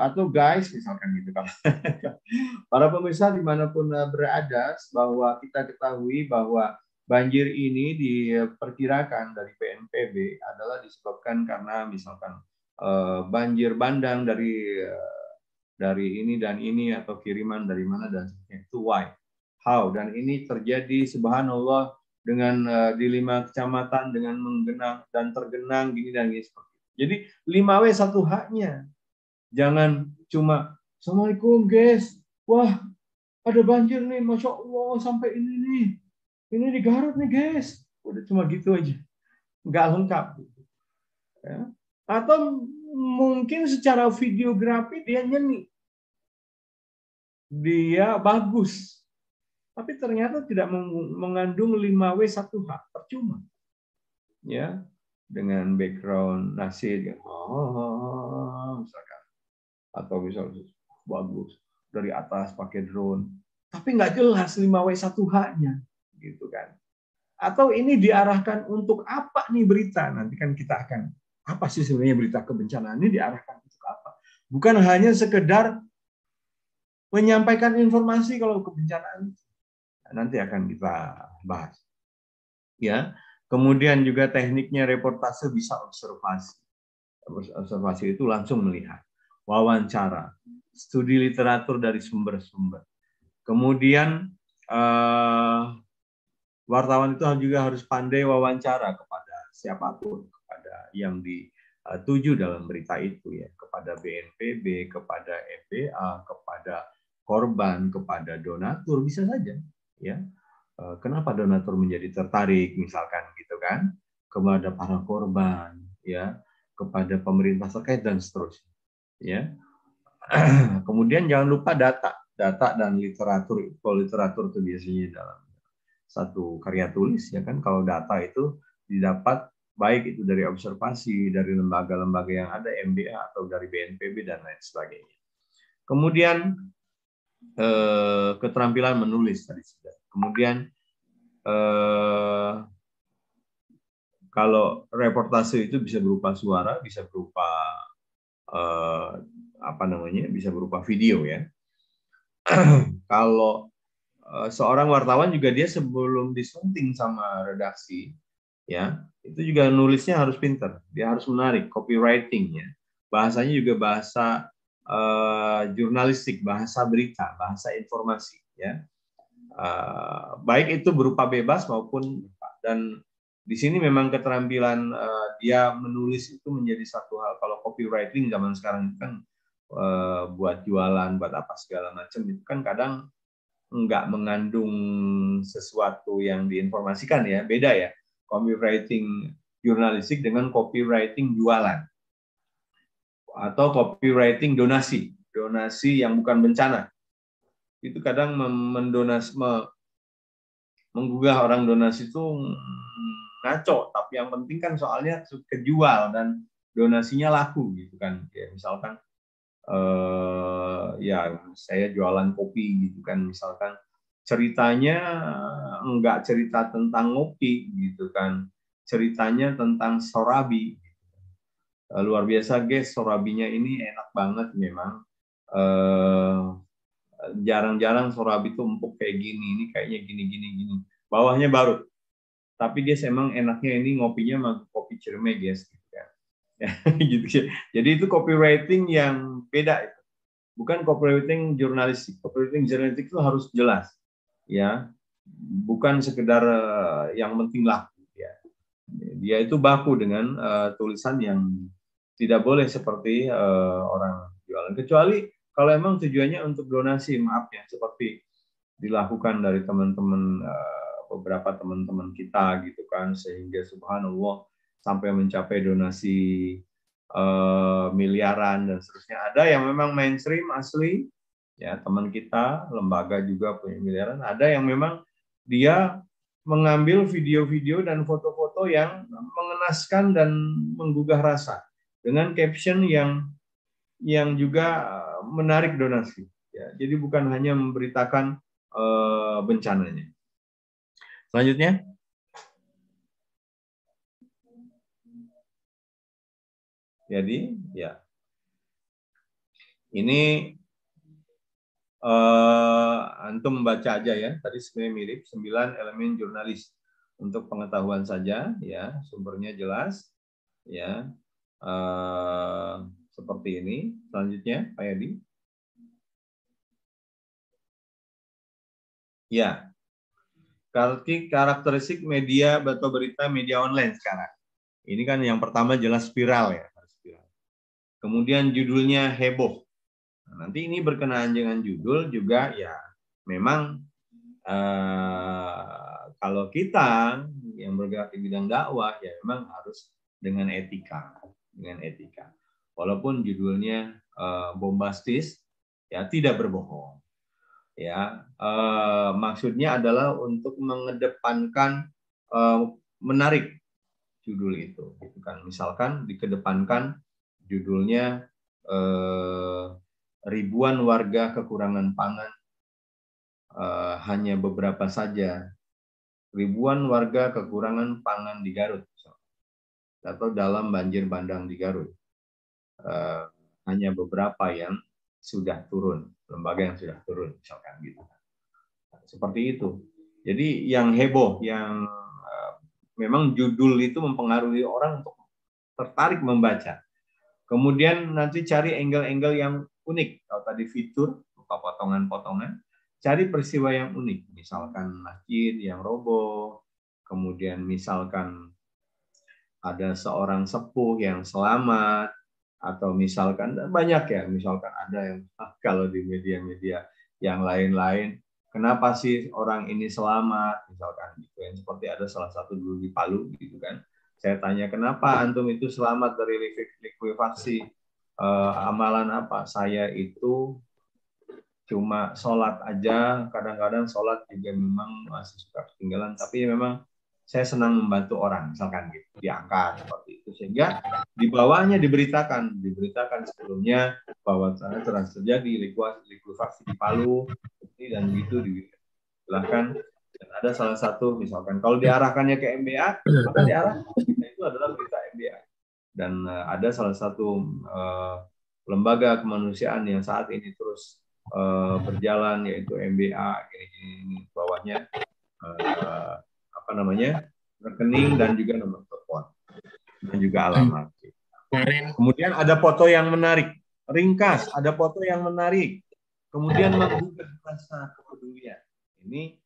atau guys misalkan gitu kan. Para pemirsa dimanapun berada, bahwa kita ketahui bahwa banjir ini diperkirakan dari BNPB adalah disebabkan karena misalkan banjir bandang dari ini dan ini, atau kiriman dari mana dan sebagainya. Itu why, how, dan ini terjadi subhanallah dengan di 5 kecamatan dengan menggenang dan tergenang gini dan gini seperti itu. Jadi 5W1H-nya. Jangan cuma Assalamualaikum guys, wah ada banjir nih, Masya Allah sampai ini nih, ini di Garut nih guys, udah cuma gitu aja, nggak lengkap. Ya. Atau mungkin secara videografi dia nyeni, dia bagus, tapi ternyata tidak mengandung 5W1H, percuma. Ya, dengan background nasir, misalkan. Atau misalnya bagus dari atas pakai drone, tapi nggak jelas 5W1H-nya, gitu kan? Atau ini diarahkan untuk apa nih berita? Nanti kan kita akan Apa sih sebenarnya berita kebencanaan ini diarahkan untuk apa? Bukan hanya sekedar menyampaikan informasi kalau kebencanaan. Nanti akan kita bahas. Ya. Kemudian juga tekniknya reportase bisa observasi. Observasi itu langsung melihat. Wawancara, studi literatur dari sumber-sumber. Kemudian wartawan itu juga harus pandai wawancara kepada siapapun, kepada yang dituju dalam berita itu ya, kepada BNPB, kepada FBA, kepada korban, kepada donatur, bisa saja ya. Kenapa donatur menjadi tertarik misalkan gitu kan, kepada para korban ya, kepada pemerintah terkait dan seterusnya ya. Kemudian jangan lupa data dan literatur. Kalau literatur itu biasanya dalam satu karya tulis ya kan, kalau data itu didapat baik itu dari observasi dari lembaga-lembaga yang ada, MBA atau dari BNPB dan lain sebagainya. Kemudian keterampilan menulis tadi sudah. Kemudian kalau reportase itu bisa berupa suara, bisa berupa bisa berupa video ya. Kalau seorang wartawan juga dia sebelum disunting sama redaksi ya, itu juga nulisnya harus pinter, dia harus menarik, copywriting ya, bahasanya juga bahasa jurnalistik, bahasa berita, bahasa informasi ya, baik itu berupa bebas maupun, dan di sini memang keterampilan dia menulis itu menjadi satu hal. Kalau copywriting zaman sekarang kan buat jualan, buat apa segala macam itu kan kadang nggak mengandung sesuatu yang diinformasikan ya, beda ya copywriting jurnalistik dengan copywriting jualan atau copywriting donasi yang bukan bencana. Itu kadang menggugah orang donasi itu ngaco, tapi yang penting kan soalnya kejual dan donasinya laku gitu kan ya, misalkan ya saya jualan kopi gitu kan, misalkan ceritanya enggak cerita tentang ngopi gitu kan, ceritanya tentang sorabi. Luar biasa guys, sorabinya ini enak banget memang. Jarang-jarang sorabi itu empuk kayak gini, ini kayaknya gini. Bawahnya baru. Tapi guys emang enaknya ini ngopinya mah kopi Cireme guys gitu kan. Gitu ya. Jadi itu copywriting yang beda itu. Bukan copywriting jurnalistik. Copywriting jurnalistik itu harus jelas, ya. Bukan sekedar yang penting laku. Ya. Dia itu baku dengan tulisan yang tidak boleh seperti orang jualan. Kecuali kalau emang tujuannya untuk donasi, maaf ya, seperti dilakukan dari teman-teman beberapa teman-teman kita gitu kan, sehingga subhanallah sampai mencapai donasi miliaran dan seterusnya. Ada yang memang mainstream asli ya, teman kita lembaga juga punya miliaran. Ada yang memang dia mengambil video-video dan foto-foto yang mengenaskan dan menggugah rasa dengan caption yang juga menarik donasi ya. Jadi bukan hanya memberitakan bencananya. Selanjutnya, jadi ya ini antum membaca aja ya. Tadi sebenarnya mirip 9 elemen jurnalis untuk pengetahuan saja ya, sumbernya jelas ya. Seperti ini. Selanjutnya, Pak Yadi. Ya. Karakteristik media atau berita media online sekarang. Ini kan yang pertama jelas viral ya. Kemudian judulnya heboh. Nah, nanti ini berkenaan dengan judul juga ya. Memang kalau kita yang bergerak di bidang dakwah ya memang harus dengan etika. Walaupun judulnya bombastis, ya tidak berbohong. Ya, maksudnya adalah untuk mengedepankan menarik judul itu, gitu kan. Misalkan dikedepankan judulnya ribuan warga kekurangan pangan, hanya beberapa saja. Ribuan warga kekurangan pangan di Garut. atau dalam banjir bandang di Garut. Hanya beberapa yang sudah turun, lembaga yang sudah turun, misalkan gitu. Seperti itu. Jadi yang heboh, yang memang judul itu mempengaruhi orang untuk tertarik membaca. Kemudian nanti cari angle-angle yang unik. Kalau tadi fitur, berupa potongan-potongan, cari peristiwa yang unik. Misalkan masjid yang roboh, kemudian misalkan ada seorang sepuh yang selamat, atau misalkan banyak ya, misalkan ada yang kalau di media-media yang lain-lain, kenapa sih orang ini selamat, misalkan gitu. Yang seperti ada salah satu dulu di Palu gitu kan. Saya tanya, kenapa antum itu selamat dari likuifaksi? Amalan apa? Saya itu cuma sholat aja, kadang-kadang sholat juga memang masih suka ketinggalan, tapi memang saya senang membantu orang, misalkan gitu, diangkat seperti itu, sehingga di bawahnya diberitakan sebelumnya bahwa telah terjadi likuifaksi di Palu, dan gitu dijelaskan. Dan ada salah satu, misalkan kalau diarahkannya ke MBA, maka diarahkan itu adalah berita MBA. Dan ada salah satu lembaga kemanusiaan yang saat ini terus berjalan, yaitu MBA, ini bawahnya rekening dan juga nomor telepon dan juga alamat. Kemudian ada foto yang menarik, ringkas, ada foto yang menarik, kemudian menggugah rasa kepedulian. Ini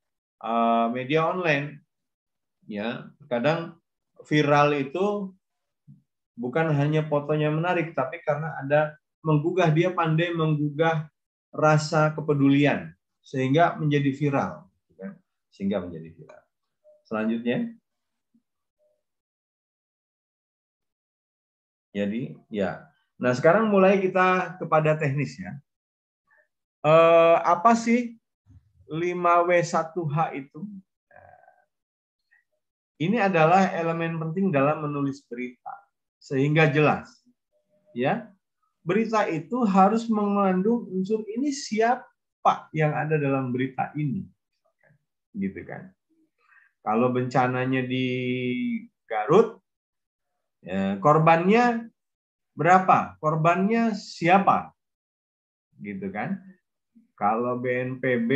media online, ya, kadang viral itu bukan hanya fotonya menarik, tapi karena ada menggugah, dia pandai menggugah rasa kepedulian sehingga menjadi viral, Selanjutnya, jadi ya. Nah, sekarang mulai kita kepada teknisnya. Apa sih 5W1H itu? Ini adalah elemen penting dalam menulis berita sehingga jelas. Ya, berita itu harus mengandung unsur ini siapa yang ada dalam berita ini, gitu kan? Kalau bencananya di Garut, ya, korbannya berapa? Korbannya siapa? Gitu kan? Kalau BNPB,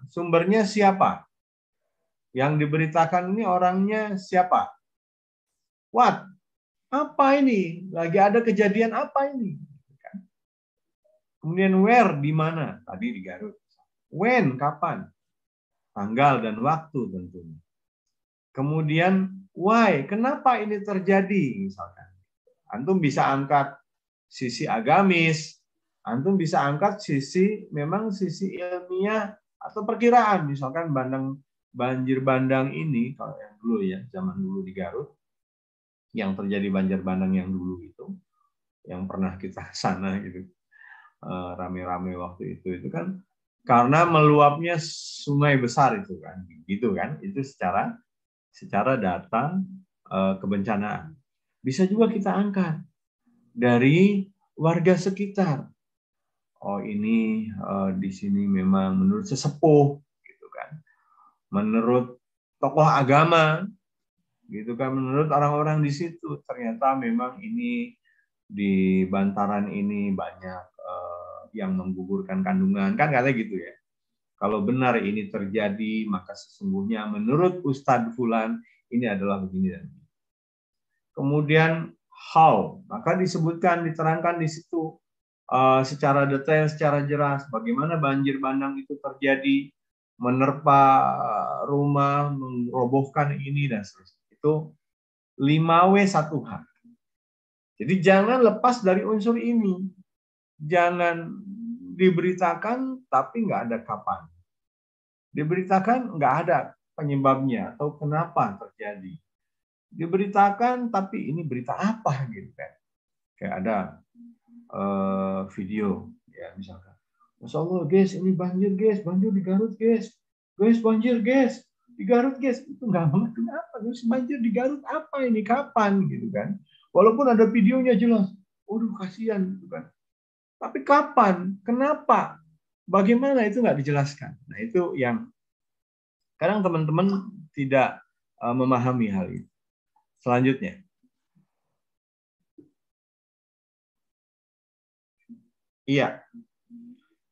sumbernya siapa? Yang diberitakan ini orangnya siapa? What? Apa ini? Lagi ada kejadian apa ini? Kemudian where, di mana? Tadi di Garut. When, kapan? Tanggal dan waktu tentunya. Kemudian why, kenapa ini terjadi? Misalkan, antum bisa angkat sisi agamis, antum bisa angkat sisi ilmiah atau perkiraan. Misalkan banjir bandang ini, kalau yang dulu ya, zaman dulu di Garut, yang terjadi banjir bandang yang dulu itu, yang pernah kita sana gitu, rame-rame waktu itu kan, karena meluapnya sungai besar itu kan, gitu kan, itu secara data kebencanaan. Bisa juga kita angkat dari warga sekitar. Oh, ini di sini memang menurut sesepuh, gitu kan, menurut tokoh agama, gitu kan, menurut orang-orang di situ, ternyata memang ini di bantaran ini banyak yang menggugurkan kandungan, kan katanya gitu ya. Kalau benar ini terjadi, maka sesungguhnya menurut Ustadz Fulan ini adalah begini dan begini. Kemudian how, maka disebutkan, diterangkan di situ secara detail, secara jelas bagaimana banjir bandang itu terjadi, menerpa rumah, merobohkan ini dan seterusnya. Itu 5W1H. Jadi jangan lepas dari unsur ini. Jangan diberitakan tapi nggak ada kapan. Diberitakan nggak ada penyebabnya atau kenapa terjadi. Diberitakan tapi ini berita apa gitu kan. Kayak ada video ya misalkan. Masya Allah guys, ini banjir guys, banjir di Garut guys. Guys banjir guys, di Garut guys. Itu nggak mengerti apa. Guys banjir di Garut apa ini, kapan gitu kan. Walaupun ada videonya jelas. Waduh kasihan gitu kan. Tapi kapan? Kenapa? Bagaimana itu nggak dijelaskan. Nah itu yang kadang teman-teman tidak memahami hal itu. selanjutnya. Iya.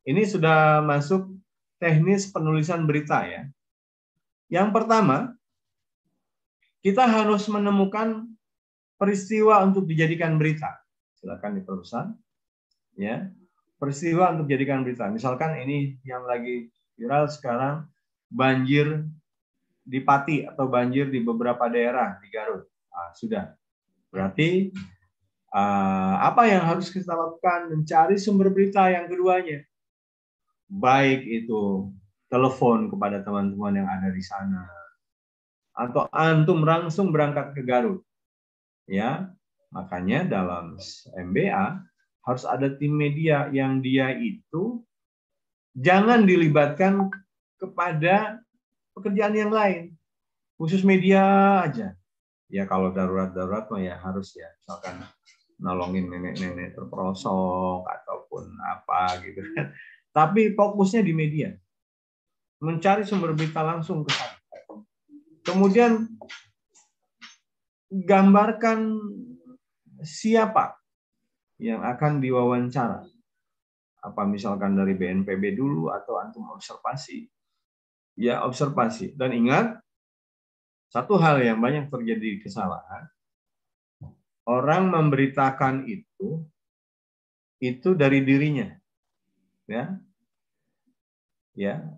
Ini sudah masuk teknis penulisan berita ya. Yang pertama, kita harus menemukan peristiwa untuk dijadikan berita. Silakan diperbesar. Ya. Peristiwa untuk dijadikan berita. Misalkan ini yang lagi viral sekarang, banjir di Pati atau banjir di beberapa daerah di Garut. Nah, sudah. Berarti apa yang harus kita lakukan? Mencari sumber berita yang keduanya. Baik itu telepon kepada teman-teman yang ada di sana, atau antum langsung berangkat ke Garut. Ya, makanya dalam MBA harus ada tim media yang dia itu jangan dilibatkan kepada pekerjaan yang lain, khusus media aja. Ya kalau darurat-darurat mah ya harus ya, misalkan nolongin nenek-nenek terperosok ataupun apa gitu kan. Tapi fokusnya di media, mencari sumber berita langsung ke sana. Kemudian gambarkan siapa yang akan diwawancara. Apa misalkan dari BNPB dulu atau antum observasi. Ya observasi. Dan ingat, satu hal yang banyak terjadi kesalahan, orang memberitakan itu dari dirinya. Ya. Ya.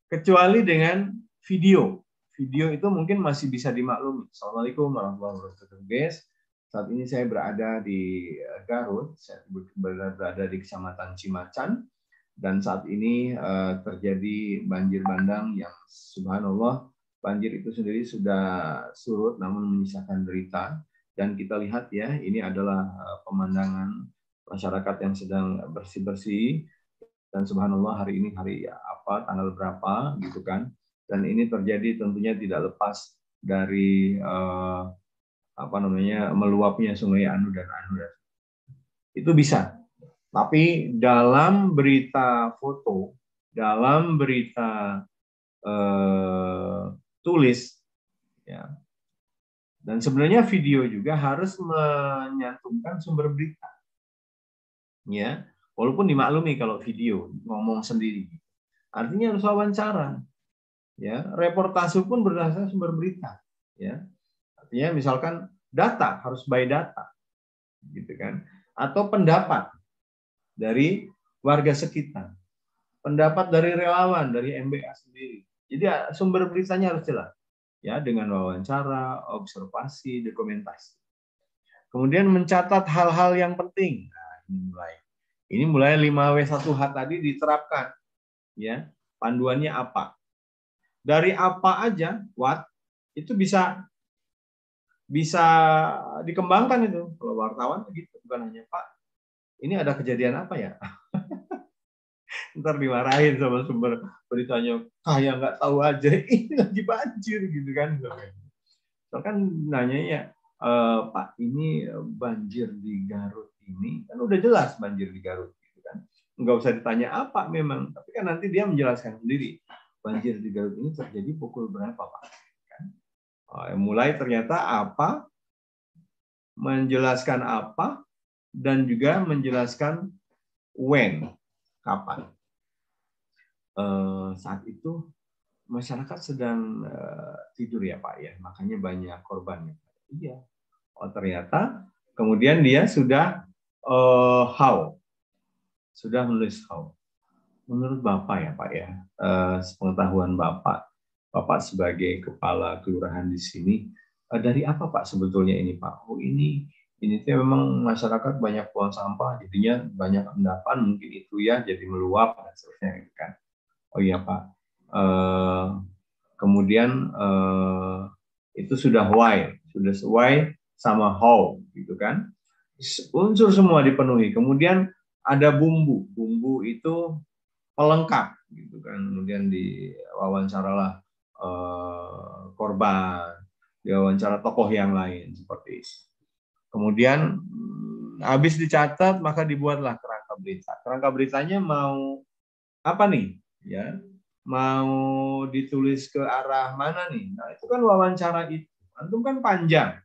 Kecuali dengan video. Video itu mungkin masih bisa dimaklumi. Assalamualaikum warahmatullahi wabarakatuh, guys. Saat ini saya berada di Garut, saya berada di Kecamatan Cimacan, dan saat ini terjadi banjir bandang yang subhanallah, banjir itu sendiri sudah surut namun menyisakan derita. Dan kita lihat ya, ini adalah pemandangan masyarakat yang sedang bersih-bersih, dan subhanallah hari ini hari apa, tanggal berapa gitu kan. Dan ini terjadi tentunya tidak lepas dari meluapnya Sungai Anu dan Anu. Itu bisa. Tapi dalam berita foto, dalam berita tulis, ya. Dan sebenarnya video juga harus menyantumkan sumber berita, ya. Walaupun dimaklumi kalau video ngomong sendiri, artinya harus wawancara, ya. Reportase pun berdasarkan sumber berita, ya. Artinya misalkan data harus by data, gitu kan? Atau pendapat dari warga sekitar, pendapat dari relawan, dari MBA sendiri. Jadi sumber beritanya harus jelas, ya, dengan wawancara, observasi, dokumentasi. Kemudian mencatat hal-hal yang penting. Nah, ini mulai 5W1H tadi diterapkan, ya. Panduannya apa? Dari apa aja, what itu bisa dikembangkan itu. Kalau wartawan begitu, bukan hanya Pak, ini ada kejadian apa ya? Ntar dimarahin sama sumber beritanya, kayak nggak tahu aja ini lagi banjir gitu kan. Kan nanya ya, Pak, ini banjir di Garut ini kan udah jelas banjir di Garut gitu kan. Nggak usah ditanya apa memang, tapi kan nanti dia menjelaskan sendiri. Banjir di Garut ini terjadi pukul berapa, Pak? Kan? Mulai ternyata apa, menjelaskan apa, dan juga menjelaskan when, kapan. Saat itu masyarakat sedang tidur ya Pak ya, makanya banyak korbannya. Iya. Oh ternyata kemudian dia sudah sudah menulis how. Menurut Bapak ya Pak ya, sepengetahuan Bapak sebagai kepala kelurahan di sini, dari apa Pak sebetulnya ini Pak? Oh ini tuh memang masyarakat banyak buang sampah, jadinya banyak endapan mungkin itu ya, jadi meluap dan seterusnya gitu kan. Oh iya Pak. Kemudian itu sudah why sama how gitu kan. Unsur semua dipenuhi. Kemudian ada bumbu itu pelengkap gitu kan. Kemudian diwawancaralah korban, diwawancara tokoh yang lain seperti itu. Kemudian habis dicatat maka dibuatlah kerangka berita. Kerangka beritanya mau apa nih? Ya, mau ditulis ke arah mana nih? Nah, itu kan wawancara itu. Antum kan panjang.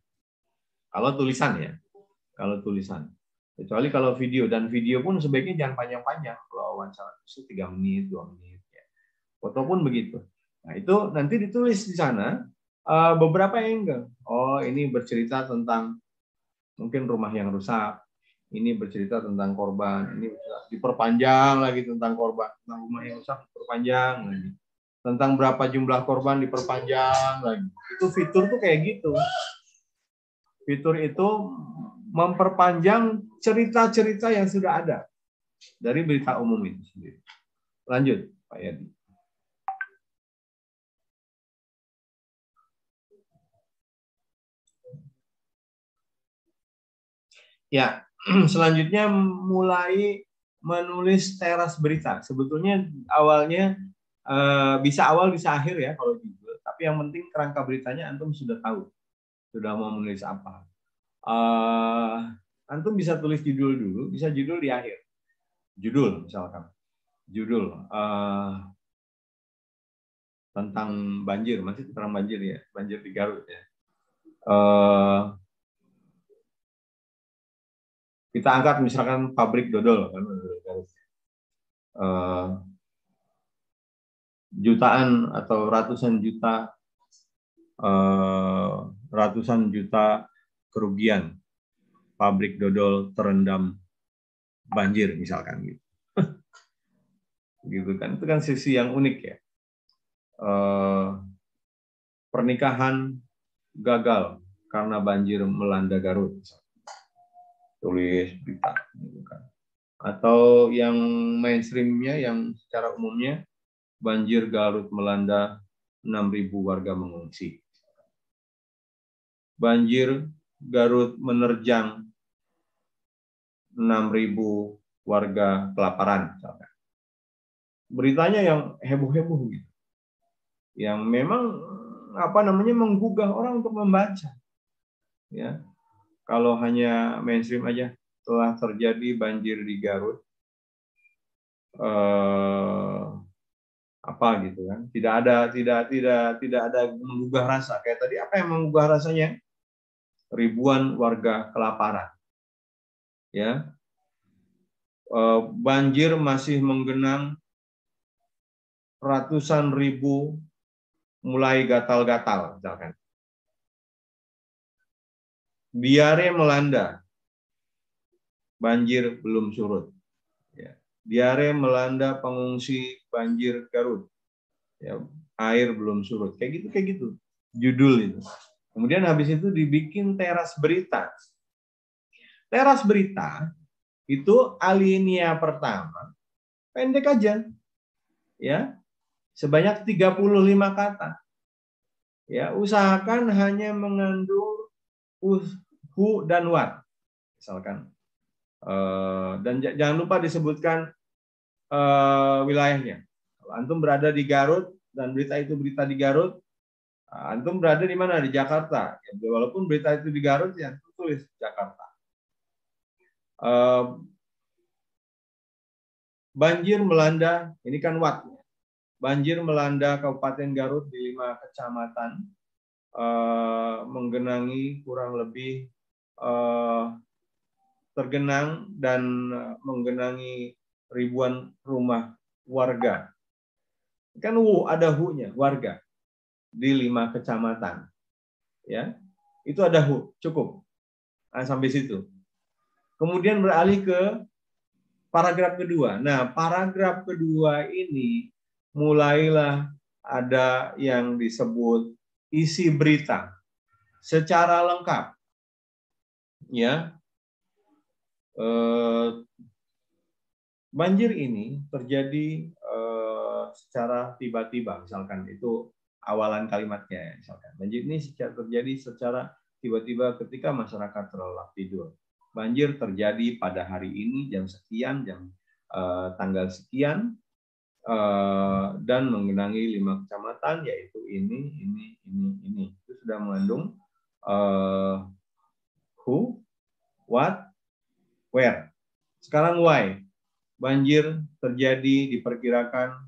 Kalau tulisan ya. Kalau tulisan. Kecuali kalau video. Dan video pun sebaiknya jangan panjang-panjang. Kalau wawancara itu 3 menit, 2 menit. Ya. Foto pun begitu. Nah itu nanti ditulis di sana beberapa angle. Oh ini bercerita tentang mungkin rumah yang rusak. Ini bercerita tentang korban. Ini diperpanjang lagi tentang korban. Tentang rumah yang rusak diperpanjang lagi. Tentang berapa jumlah korban diperpanjang lagi. Itu fitur tuh kayak gitu. Fitur itu memperpanjang cerita-cerita yang sudah ada dari berita umum itu sendiri. Lanjut, Pak Yadi. Ya, selanjutnya mulai menulis teras berita. Sebetulnya awalnya bisa awal bisa akhir ya kalau judul. Tapi yang penting kerangka beritanya antum sudah tahu, sudah mau menulis apa. Antum bisa tulis judul dulu, bisa judul di akhir. Judul misalkan, judul tentang banjir, masih tentang banjir ya, banjir di Garut ya. Kita angkat misalkan pabrik dodol kan, jutaan atau ratusan juta kerugian pabrik dodol terendam banjir misalkan gitu. Gitu kan, itu kan sisi yang unik ya. Pernikahan gagal karena banjir melanda Garut misalkan. Tulis berita gitu kan. Atau yang mainstreamnya, yang secara umumnya banjir Garut melanda 6.000 warga mengungsi. Banjir Garut menerjang 6.000 warga kelaparan misalkan. Beritanya yang heboh-heboh gitu. Yang memang menggugah orang untuk membaca. Ya. Kalau hanya mainstream aja, telah terjadi banjir di Garut, apa gitu kan? Tidak ada menggugah rasa. Kayak tadi apa yang menggugah rasanya? Ribuan warga kelaparan. Ya. Banjir masih menggenang, ratusan ribu mulai gatal-gatal misalkan. Diare melanda, banjir belum surut. Ya. Diare melanda pengungsi banjir Garut, ya, air belum surut. Kayak gitu judul itu. Kemudian habis itu dibikin teras berita. Teras berita itu alinea pertama pendek aja, ya, sebanyak 35 kata. Ya, usahakan hanya mengandung who dan what, misalkan. Dan jangan lupa disebutkan wilayahnya. Kalau antum berada di Garut dan berita itu berita di Garut, antum berada di mana? Di Jakarta. Ya, walaupun berita itu di Garut, ya antum tulis Jakarta. Banjir melanda, ini kan what. Banjir melanda Kabupaten Garut di 5 kecamatan, menggenangi kurang lebih tergenang dan menggenangi ribuan rumah warga. Kan ada hu-nya, warga di 5 kecamatan. Ya. Itu ada hu, cukup. Nah, sampai situ. Kemudian beralih ke paragraf kedua. Nah, paragraf kedua ini mulailah ada yang disebut isi berita secara lengkap. Ya. Banjir ini terjadi secara tiba-tiba, misalkan itu awalan kalimatnya, misalkan banjir ini terjadi secara tiba-tiba ketika masyarakat terlelap tidur. Banjir terjadi pada hari ini jam sekian, tanggal sekian, dan menggenangi 5 kecamatan, yaitu ini. Itu sudah mengandung who, what, where. Sekarang why. Banjir terjadi diperkirakan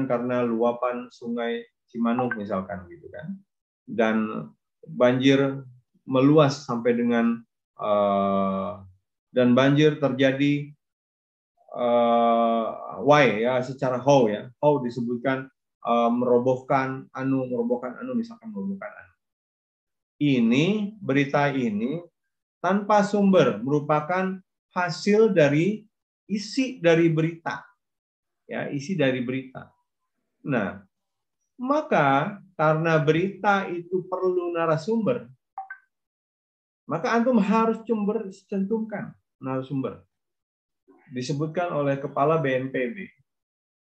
karena luapan sungai Cimanuk misalkan gitu kan. Dan banjir meluas sampai dengan dan banjir terjadi secara how ya. How disebutkan merobohkan anu misalkan merobohkan anu. Ini berita ini tanpa sumber merupakan hasil dari isi dari berita. Ya, isi dari berita. Nah, maka karena berita itu perlu narasumber, maka antum harus cantumkan narasumber. Disebutkan oleh kepala BNPB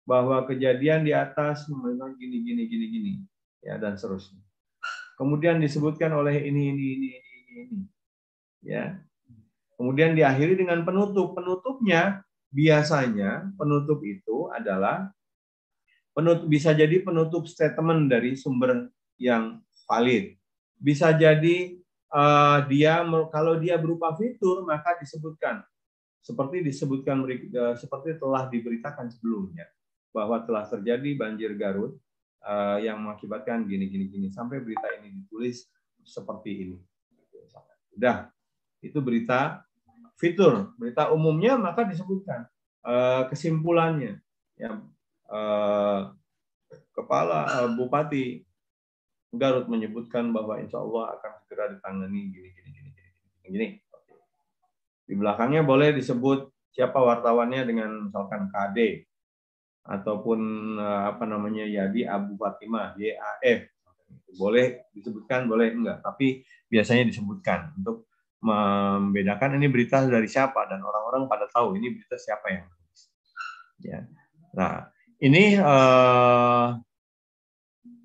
bahwa kejadian di atas memang gini, ya, dan seterusnya. Kemudian disebutkan oleh ini, ya. Kemudian diakhiri dengan penutup. Penutupnya biasanya penutup itu adalah bisa jadi penutup statement dari sumber yang valid. Bisa jadi kalau dia berupa fitur maka disebutkan seperti telah diberitakan sebelumnya bahwa telah terjadi banjir Garut yang mengakibatkan gini sampai berita ini ditulis seperti ini. Udah, itu berita fitur. Berita umumnya maka disebutkan kesimpulannya. Ya, Kepala Bupati Garut menyebutkan bahwa insya Allah akan segera ditangani gini. Di belakangnya boleh disebut siapa wartawannya dengan misalkan KD ataupun Yadi Abu Fatimah, YAF. Boleh disebutkan, boleh enggak, tapi biasanya disebutkan untuk membedakan ini berita dari siapa dan orang-orang pada tahu ini berita siapa yang tulis. Ya. Nah, ini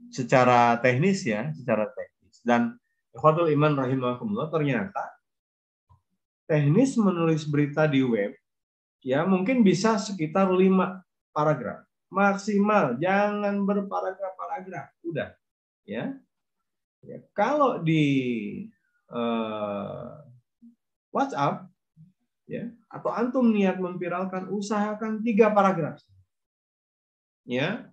secara teknis dan ikhwatul iman rahimahumullah, ternyata teknis menulis berita di web ya mungkin bisa sekitar 5 paragraf maksimal, jangan berparagraf-paragraf, udah ya. Kalau di WhatsApp ya, atau antum niat memviralkan, usahakan 3 paragraf ya.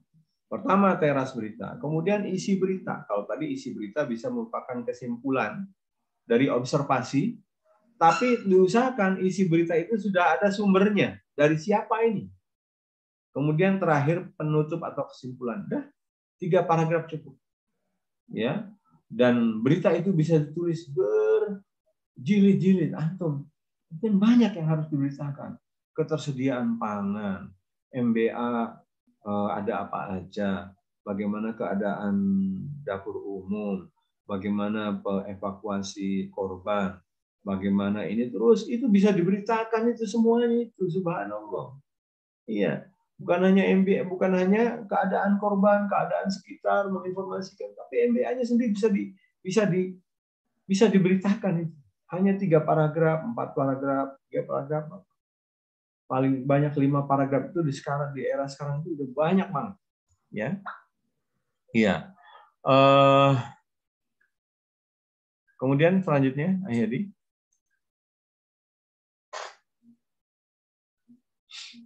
Pertama teras berita, kemudian isi berita. Kalau tadi isi berita bisa merupakan kesimpulan dari observasi, tapi diusahakan isi berita itu sudah ada sumbernya. Dari siapa ini? Kemudian terakhir penutup atau kesimpulan. Dah, 3 paragraf cukup. Ya. Dan berita itu bisa ditulis berjilid-jilid. Antum, mungkin banyak yang harus diberitakan. Ketersediaan pangan, MBA ada apa aja, bagaimana keadaan dapur umum, bagaimana evakuasi korban, bagaimana ini, terus itu bisa diberitakan itu semuanya itu, subhanallah. Iya, bukan hanya MBA, bukan hanya keadaan korban, keadaan sekitar menginformasikan, tapi MBA-nya sendiri bisa diberitakan itu. Hanya 3 paragraf, 4 paragraf, 3 paragraf. Paling banyak 5 paragraf itu di era sekarang itu udah banyak banget, ya. Iya. Kemudian selanjutnya, Ayadi.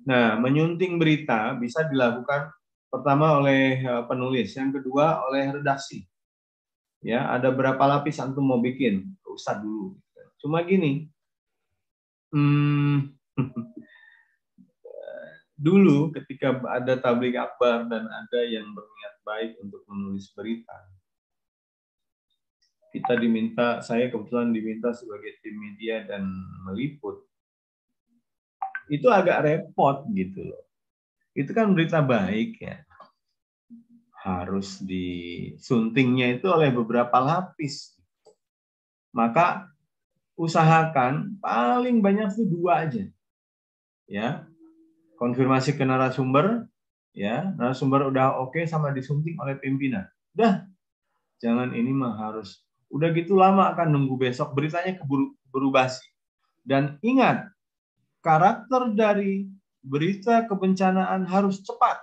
Nah, menyunting berita bisa dilakukan pertama oleh penulis, yang kedua oleh redaksi. Ya, ada berapa lapis antum mau bikin? Usah dulu. Cuma gini. Dulu ketika ada tabligh akbar dan ada yang berniat baik untuk menulis berita, saya kebetulan diminta sebagai tim media dan meliput. Itu agak repot gitu loh. Itu kan berita baik ya. Harus disuntingnya itu oleh beberapa lapis. Maka usahakan paling banyak itu 2 aja. Ya. Konfirmasi ke narasumber, ya, narasumber udah oke sama disunting oleh pimpinan. Udah, jangan ini mah harus. Udah gitu lama akan nunggu besok, beritanya keburu basi. Dan ingat, karakter dari berita kebencanaan harus cepat.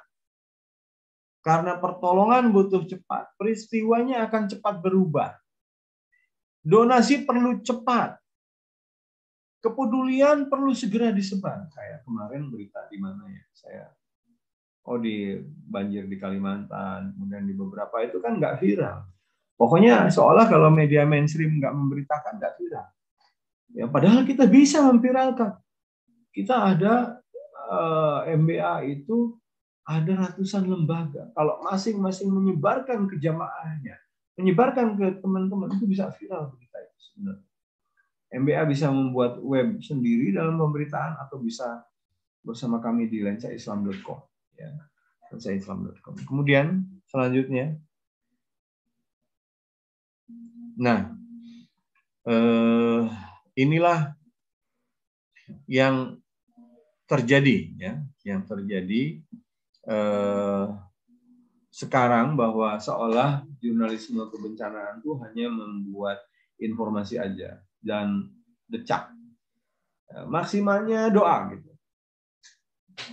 Karena pertolongan butuh cepat, peristiwanya akan cepat berubah. Donasi perlu cepat. Kepedulian perlu segera disebar. Kayak kemarin berita di mana ya? Saya oh di banjir di Kalimantan, kemudian di beberapa itu kan nggak viral. Pokoknya seolah kalau media mainstream nggak memberitakan nggak viral. Ya, padahal kita bisa memviralkan. Kita ada MBA itu ada ratusan lembaga. Kalau masing-masing menyebarkan ke jamaahnya, menyebarkan ke teman-teman, itu bisa viral berita itu sebenarnya. MBA bisa membuat web sendiri dalam pemberitaan atau bisa bersama kami di lensaislam.com. Ya, lensaislam.com. Kemudian selanjutnya, nah inilah yang terjadi, ya, yang terjadi sekarang, bahwa seolah jurnalisme kebencanaan itu hanya membuat informasi aja dan decak, maksimalnya doa gitu,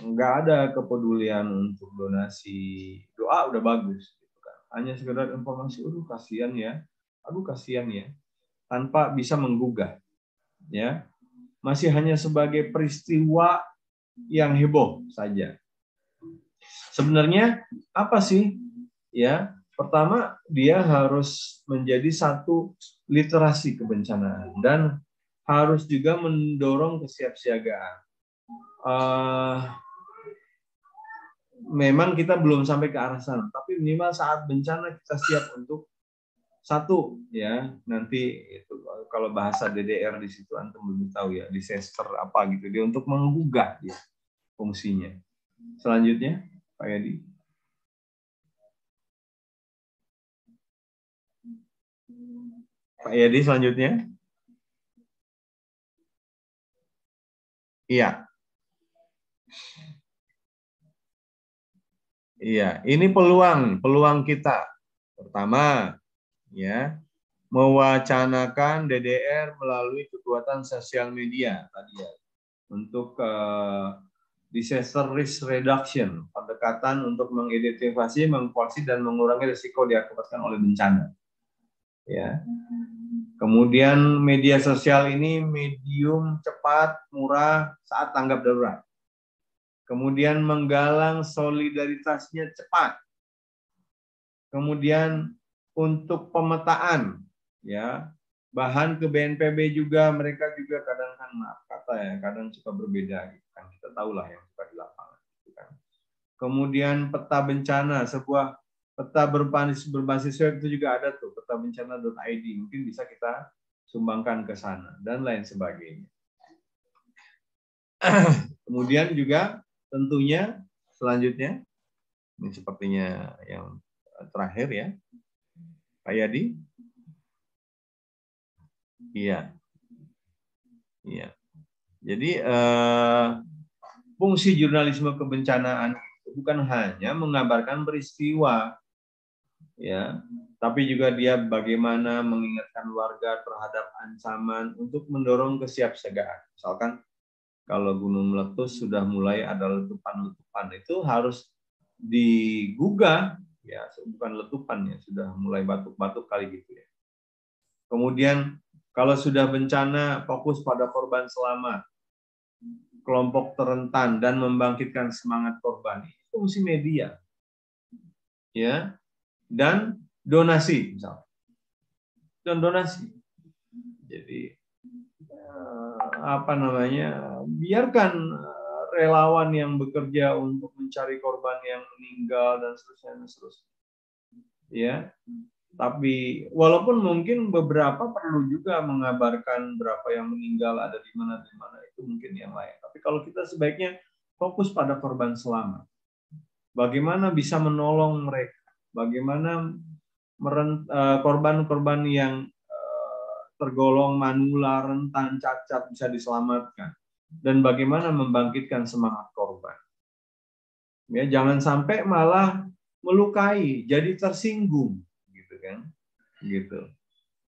nggak ada kepedulian untuk donasi, doa udah bagus gitu kan, hanya sekedar informasi, aduh kasihan ya, tanpa bisa menggugah, ya, masih hanya sebagai peristiwa yang heboh saja. Sebenarnya apa sih? Ya, pertama dia harus menjadi satu literasi kebencanaan dan harus juga mendorong kesiapsiagaan. Memang kita belum sampai ke arah sana, tapi minimal saat bencana kita siap untuk satu, ya, nanti itu kalau bahasa DDR di situ antum belum tahu ya, disaster apa gitu, dia untuk menggugah ya fungsinya. Selanjutnya Pak Yadi. Pak Yadi selanjutnya. Iya. Iya, ini peluang kita. Pertama, ya, mewacanakan DDR melalui kekuatan sosial media tadi ya, untuk disaster risk reduction, pendekatan untuk mengidentifikasi, mengkoreksi dan mengurangi risiko diakibatkan oleh bencana. Ya. Kemudian media sosial ini medium cepat, murah saat tanggap darurat. Kemudian menggalang solidaritasnya cepat. Kemudian untuk pemetaan, ya, bahan ke BNPB juga, mereka juga kadang kan maaf kata ya, kadang suka berbeda gitu kan, kita tahulah yang suka di lapangan gitu kan. Kemudian peta bencana, sebuah peta berbasis web itu juga ada tuh, petabencana.id, mungkin bisa kita sumbangkan ke sana dan lain sebagainya. Kemudian juga tentunya selanjutnya, ini sepertinya yang terakhir ya, Pak Yadi. Iya. Iya. Jadi fungsi jurnalisme kebencanaan bukan hanya mengabarkan peristiwa, ya, tapi juga dia bagaimana mengingatkan warga terhadap ancaman untuk mendorong kesiapsiagaan. Misalkan kalau gunung meletus sudah mulai ada letupan-letupan, itu harus digugah, ya, bukan letupan ya, sudah mulai batuk-batuk kali gitu ya. Kemudian kalau sudah bencana, fokus pada korban selamat, kelompok terentan, dan membangkitkan semangat korban. Itu fungsi media, ya, dan donasi, misalnya, dan donasi. Jadi apa namanya? Biarkan relawan yang bekerja untuk mencari korban yang meninggal dan seterusnya. Ya. Tapi walaupun mungkin beberapa perlu juga mengabarkan berapa yang meninggal, ada di mana itu mungkin yang lain. Tapi kalau kita sebaiknya fokus pada korban selamat. Bagaimana bisa menolong mereka? Bagaimana korban-korban yang tergolong manula, rentan, cacat bisa diselamatkan? Dan bagaimana membangkitkan semangat korban? Ya, jangan sampai malah melukai, jadi tersinggung, gitu kan? Gitu.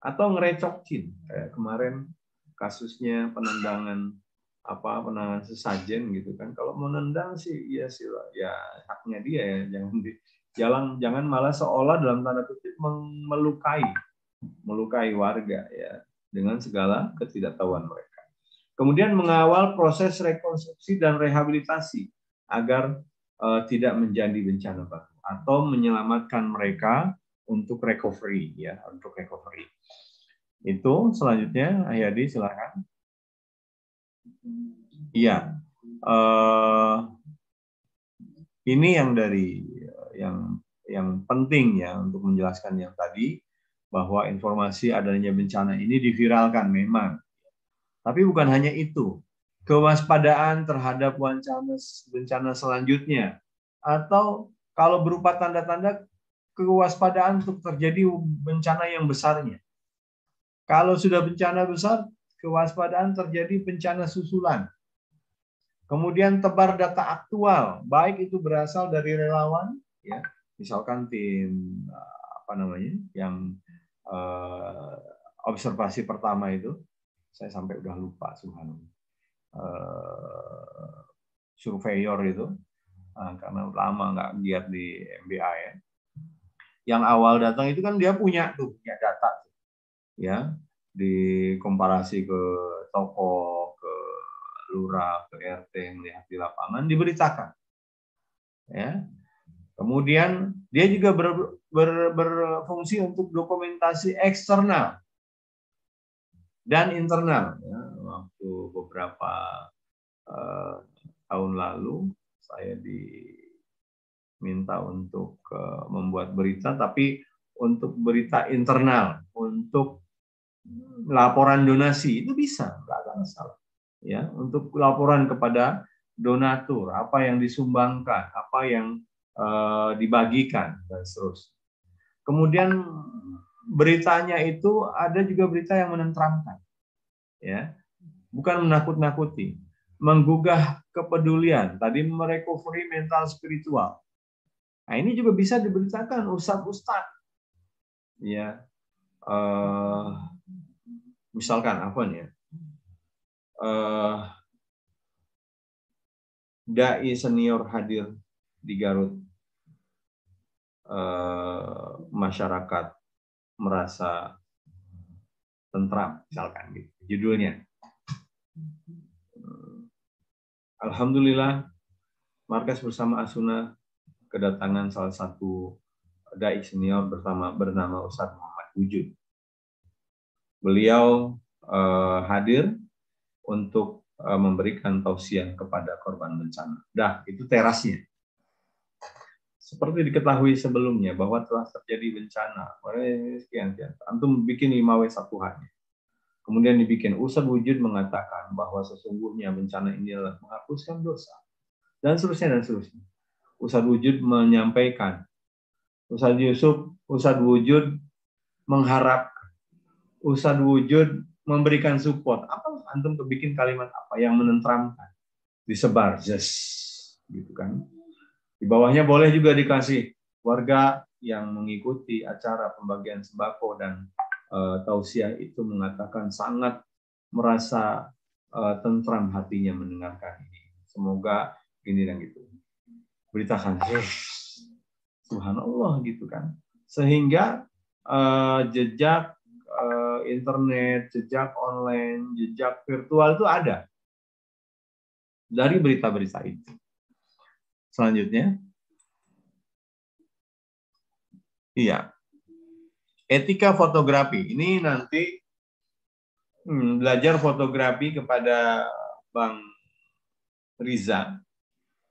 Atau ngerecokin kayak kemarin kasusnya penendangan sesajen gitu kan. Kalau mau nendang sih ya haknya dia ya, jangan malah seolah dalam tanda kutip melukai warga ya dengan segala ketidaktahuan mereka. Kemudian mengawal proses rekonstruksi dan rehabilitasi agar tidak menjadi bencana baru atau menyelamatkan mereka untuk recovery, ya, untuk recovery. Itu selanjutnya, Ayadi silakan. Iya, ini yang dari yang penting ya untuk menjelaskan yang tadi, bahwa informasi adanya bencana ini diviralkan memang. Tapi bukan hanya itu, kewaspadaan terhadap bencana selanjutnya, atau kalau berupa tanda-tanda kewaspadaan untuk terjadi bencana yang besarnya. Kalau sudah bencana besar, kewaspadaan terjadi bencana susulan. Kemudian tebar data aktual, baik itu berasal dari relawan, ya, misalkan tim yang observasi pertama itu, saya sampai udah lupa, subhanallah, surveyor itu, karena lama nggak giat di MBA ya. Yang awal datang itu kan dia punya data, ya, dikomparasi ke toko, ke lurah, ke RT, melihat di lapangan, diberitakan, ya. Kemudian dia juga berfungsi untuk dokumentasi eksternal dan internal. Ya, waktu beberapa tahun lalu saya diminta untuk membuat berita, tapi untuk berita internal, untuk laporan donasi itu bisa, nggak ada masalah. Ya, untuk laporan kepada donatur, apa yang disumbangkan, apa yang dibagikan, dan seterusnya. Kemudian beritanya itu ada juga berita yang menenteramkan, ya, bukan menakut-nakuti, menggugah kepedulian, tadi merecovery mental spiritual. Nah, ini juga bisa diberitakan ustadz-ustadz, ya, misalkan apa nih, dai senior hadir di Garut, masyarakat merasa tentram, misalkan gitu judulnya. Alhamdulillah, Markas Bersama As-Sunnah kedatangan salah satu dai senior bernama Ustadz Muhammad Wujud. Beliau hadir untuk memberikan tausiah kepada korban bencana. Dah, itu terasnya. Seperti diketahui sebelumnya bahwa telah terjadi bencana, sekian. Antum bikin 5W1H. Kemudian dibikin, Ustadz Wujud mengatakan bahwa sesungguhnya bencana ini adalah menghapuskan dosa. Dan seterusnya, dan seterusnya. Ustadz Wujud menyampaikan, Ustadz Wujud mengharapkan, Ustadz Wujud memberikan support. Apa antum bikin kalimat apa yang menenteramkan? Disebar, gitu kan. Di bawahnya boleh juga dikasih warga yang mengikuti acara pembagian sembako dan tausiah itu mengatakan sangat merasa tentram hatinya mendengarkan ini. Semoga ini dan gitu. Beritakan, subhanallah gitu kan. Sehingga jejak internet, jejak online, jejak virtual itu ada dari berita-berita itu. Selanjutnya, iya, etika fotografi. Ini nanti belajar fotografi kepada Bang Riza.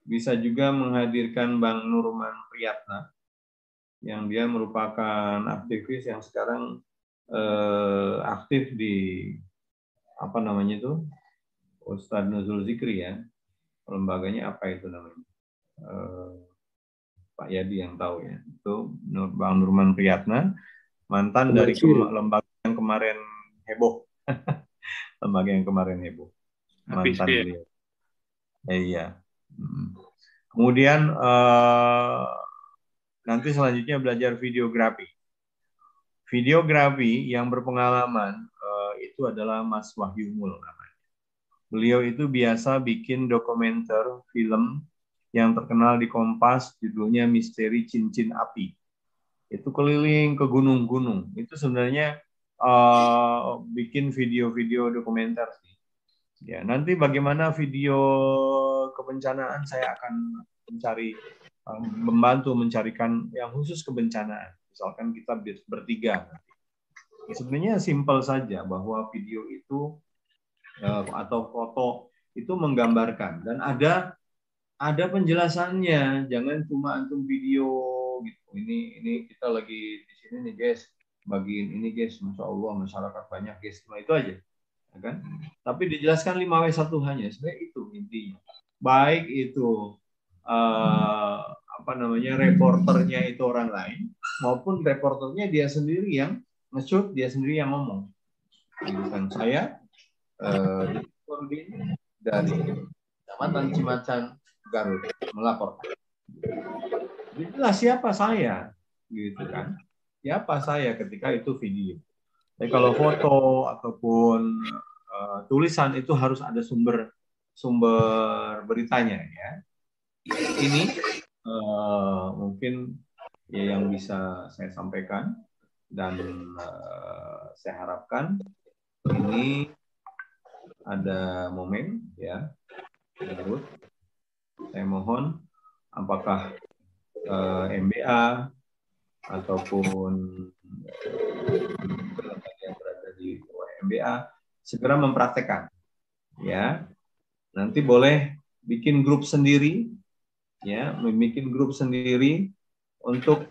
Bisa juga menghadirkan Bang Nurman Priyatna, yang dia merupakan aktivis yang sekarang aktif di apa namanya itu, Ustadz Nuzul Zikri ya. Lembaganya apa itu namanya? Pak Yadi yang tahu ya. Itu Bang Nurman Priyatna, mantan dari lembaga yang kemarin heboh. Lembaga yang kemarin heboh. Mantan beliau. Iya. Kemudian nanti selanjutnya belajar videografi. Videografi yang berpengalaman itu adalah Mas Wahyu Mul namanya. Beliau itu biasa bikin dokumenter film yang terkenal di Kompas, judulnya Misteri Cincin Api. Itu keliling ke gunung-gunung. Itu sebenarnya bikin video-video dokumenter. Ya, nanti bagaimana video kebencanaan saya akan membantu mencarikan yang khusus kebencanaan. Misalkan kita bertiga. Sebenarnya simpel saja bahwa video itu atau foto itu menggambarkan dan ada penjelasannya. Jangan cuma antum video gitu. Ini kita lagi di sini nih guys, bagiin ini guys, masya Allah masyarakat banyak guys, cuma itu aja, ya kan? Tapi dijelaskan 5W1 hanya. Sebenarnya itu intinya. Baik itu reporternya itu orang lain maupun reporternya dia sendiri yang nge-shoot, dia sendiri yang ngomong. Bukan saya dari Kecamatan Cimacan Garut melapor. Itulah siapa saya, gitu kan? Siapa saya ketika itu video. Tapi kalau foto ataupun tulisan itu harus ada sumber beritanya ya. Ini mungkin ya yang bisa saya sampaikan dan saya harapkan ini ada momen ya. Terus saya mohon apakah MBA ataupun yang berada di MBA segera mempraktekkan ya. Nanti boleh bikin grup sendiri ya, bikin grup sendiri untuk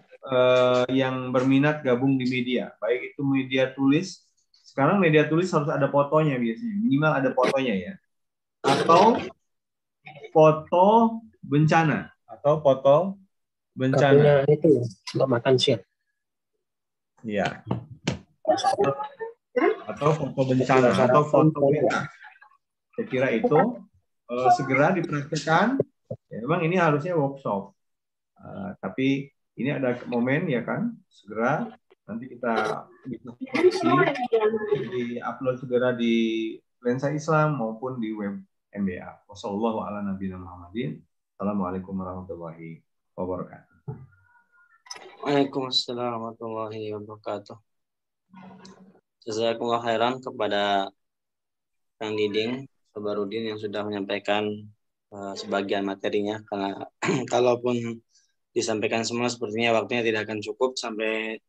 yang berminat gabung di media, baik itu media tulis. Sekarang media tulis harus ada fotonya biasanya, minimal ada fotonya ya, atau foto bencana itu untuk makan siang. Ya. Atau foto bencana atau foto berita. Saya kira itu segera dipraktikkan. Ya, memang ini harusnya workshop. Tapi ini ada momen ya kan, segera nanti kita di-upload segera di Lensa Islam maupun di web MBA. Wassalamualaikum warahmatullahi wabarakatuh. Waalaikumsalam warahmatullahi wabarakatuh. Jazakumullah khairan kepada Kang Diding Sabarudin yang sudah menyampaikan sebagian materinya, karena kalaupun disampaikan semua sepertinya waktunya tidak akan cukup sampai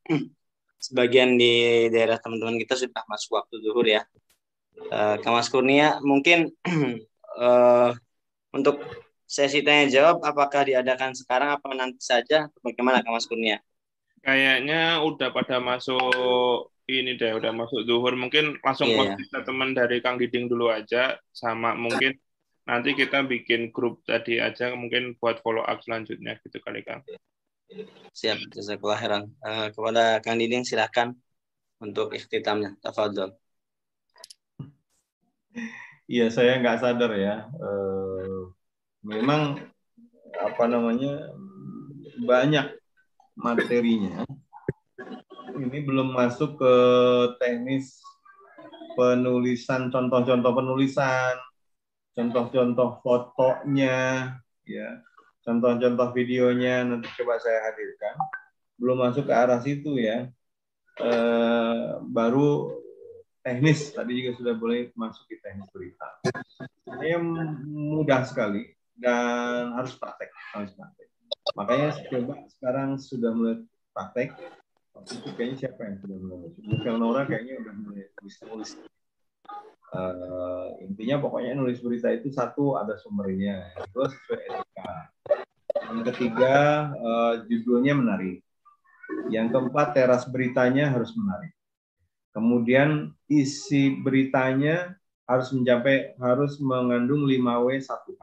sebagian di daerah teman-teman kita sudah masuk waktu zuhur ya. Kang Mas Kurnia, mungkin untuk sesi tanya jawab apakah diadakan sekarang apa nanti saja? Bagaimana Kang Mas Kurnia? Kayaknya udah pada masuk ini deh, udah masuk zuhur. Mungkin langsung kita teman dari Kang Diding dulu aja, sama mungkin nanti kita bikin grup tadi aja mungkin buat follow up selanjutnya gitu kali Kang. Siap, jazakallah khairan. Kepada Kang Diding silakan untuk ikhtitamnya. Tafadhol. Iya, saya nggak sadar ya. Memang banyak materinya. Ini belum masuk ke teknis penulisan, contoh-contoh penulisan, contoh-contoh fotonya, ya, contoh-contoh videonya. Nanti coba saya hadirkan. Belum masuk ke arah situ ya. Baru teknis, tadi juga sudah boleh masuk ke teknis berita. Ini mudah sekali dan harus praktek. Makanya coba sekarang sudah mulai praktek. Waktu itu kayaknya siapa yang sudah mulai? Bukan Nora kayaknya udah mulai tulis. Intinya pokoknya nulis berita itu satu ada sumbernya, itu sesuai etika. Yang ketiga judulnya menarik. Yang keempat teras beritanya harus menarik. Kemudian isi beritanya harus mengandung 5W1H.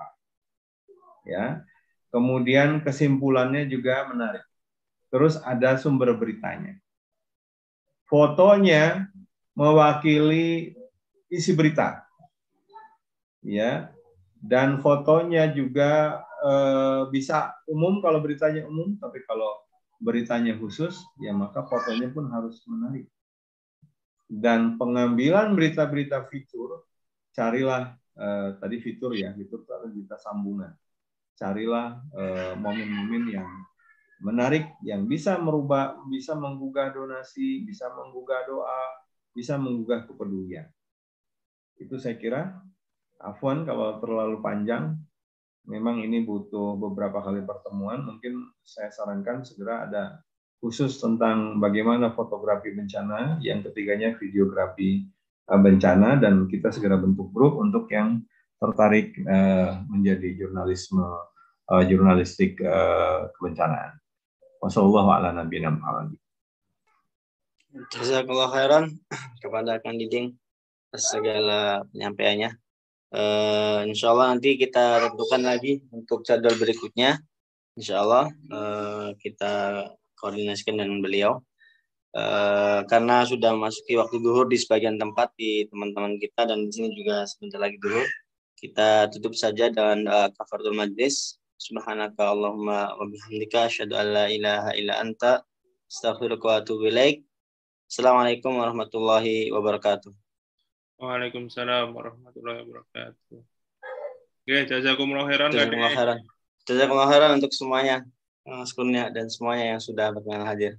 Ya. Kemudian kesimpulannya juga menarik. Terus ada sumber beritanya. Fotonya mewakili isi berita. Ya. Dan fotonya juga bisa umum kalau beritanya umum, tapi kalau beritanya khusus, ya maka fotonya pun harus menarik. Dan pengambilan berita-berita fitur, carilah tadi fitur ya, fitur itu ada berita sambungan. Carilah momen-momen yang menarik, yang bisa merubah, bisa menggugah donasi, bisa menggugah doa, bisa menggugah kepedulian. Itu saya kira, afwan kalau terlalu panjang. memang ini butuh beberapa kali pertemuan. Mungkin saya sarankan segera ada khusus tentang bagaimana fotografi bencana, yang ketiganya videografi bencana, dan kita segera bentuk grup untuk yang tertarik menjadi jurnalistik kebencanaan. Wassalamualaikum. Jazakallah khairan kepada Kang Diding atas segala penyampaiannya. Insya Allah nanti kita tentukan lagi untuk jadwal berikutnya. Insya Allah kita koordinasikan dengan beliau. Karena sudah memasuki waktu zuhur di sebagian tempat di teman-teman kita, dan di sini juga sebentar lagi zuhur. Kita tutup saja dengan kafaratul majlis. Subhanaka Allahumma wa bihamdika asyhadu an la ilaha illa anta astaghfiruka wa atubu ilaik. Assalamualaikum warahmatullahi wabarakatuh. Waalaikumsalam warahmatullahi wabarakatuh. Oke, jazakumullah khairan. Jazakumullah khairan untuk semuanya, sekurnia dan semuanya yang sudah berkenan hadir.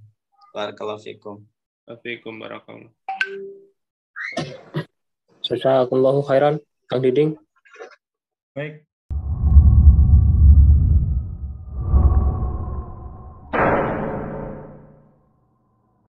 Barakallahu fikum. Wafikum barakallahu. Jazakumullahu khairan, Kang Diding. Baik.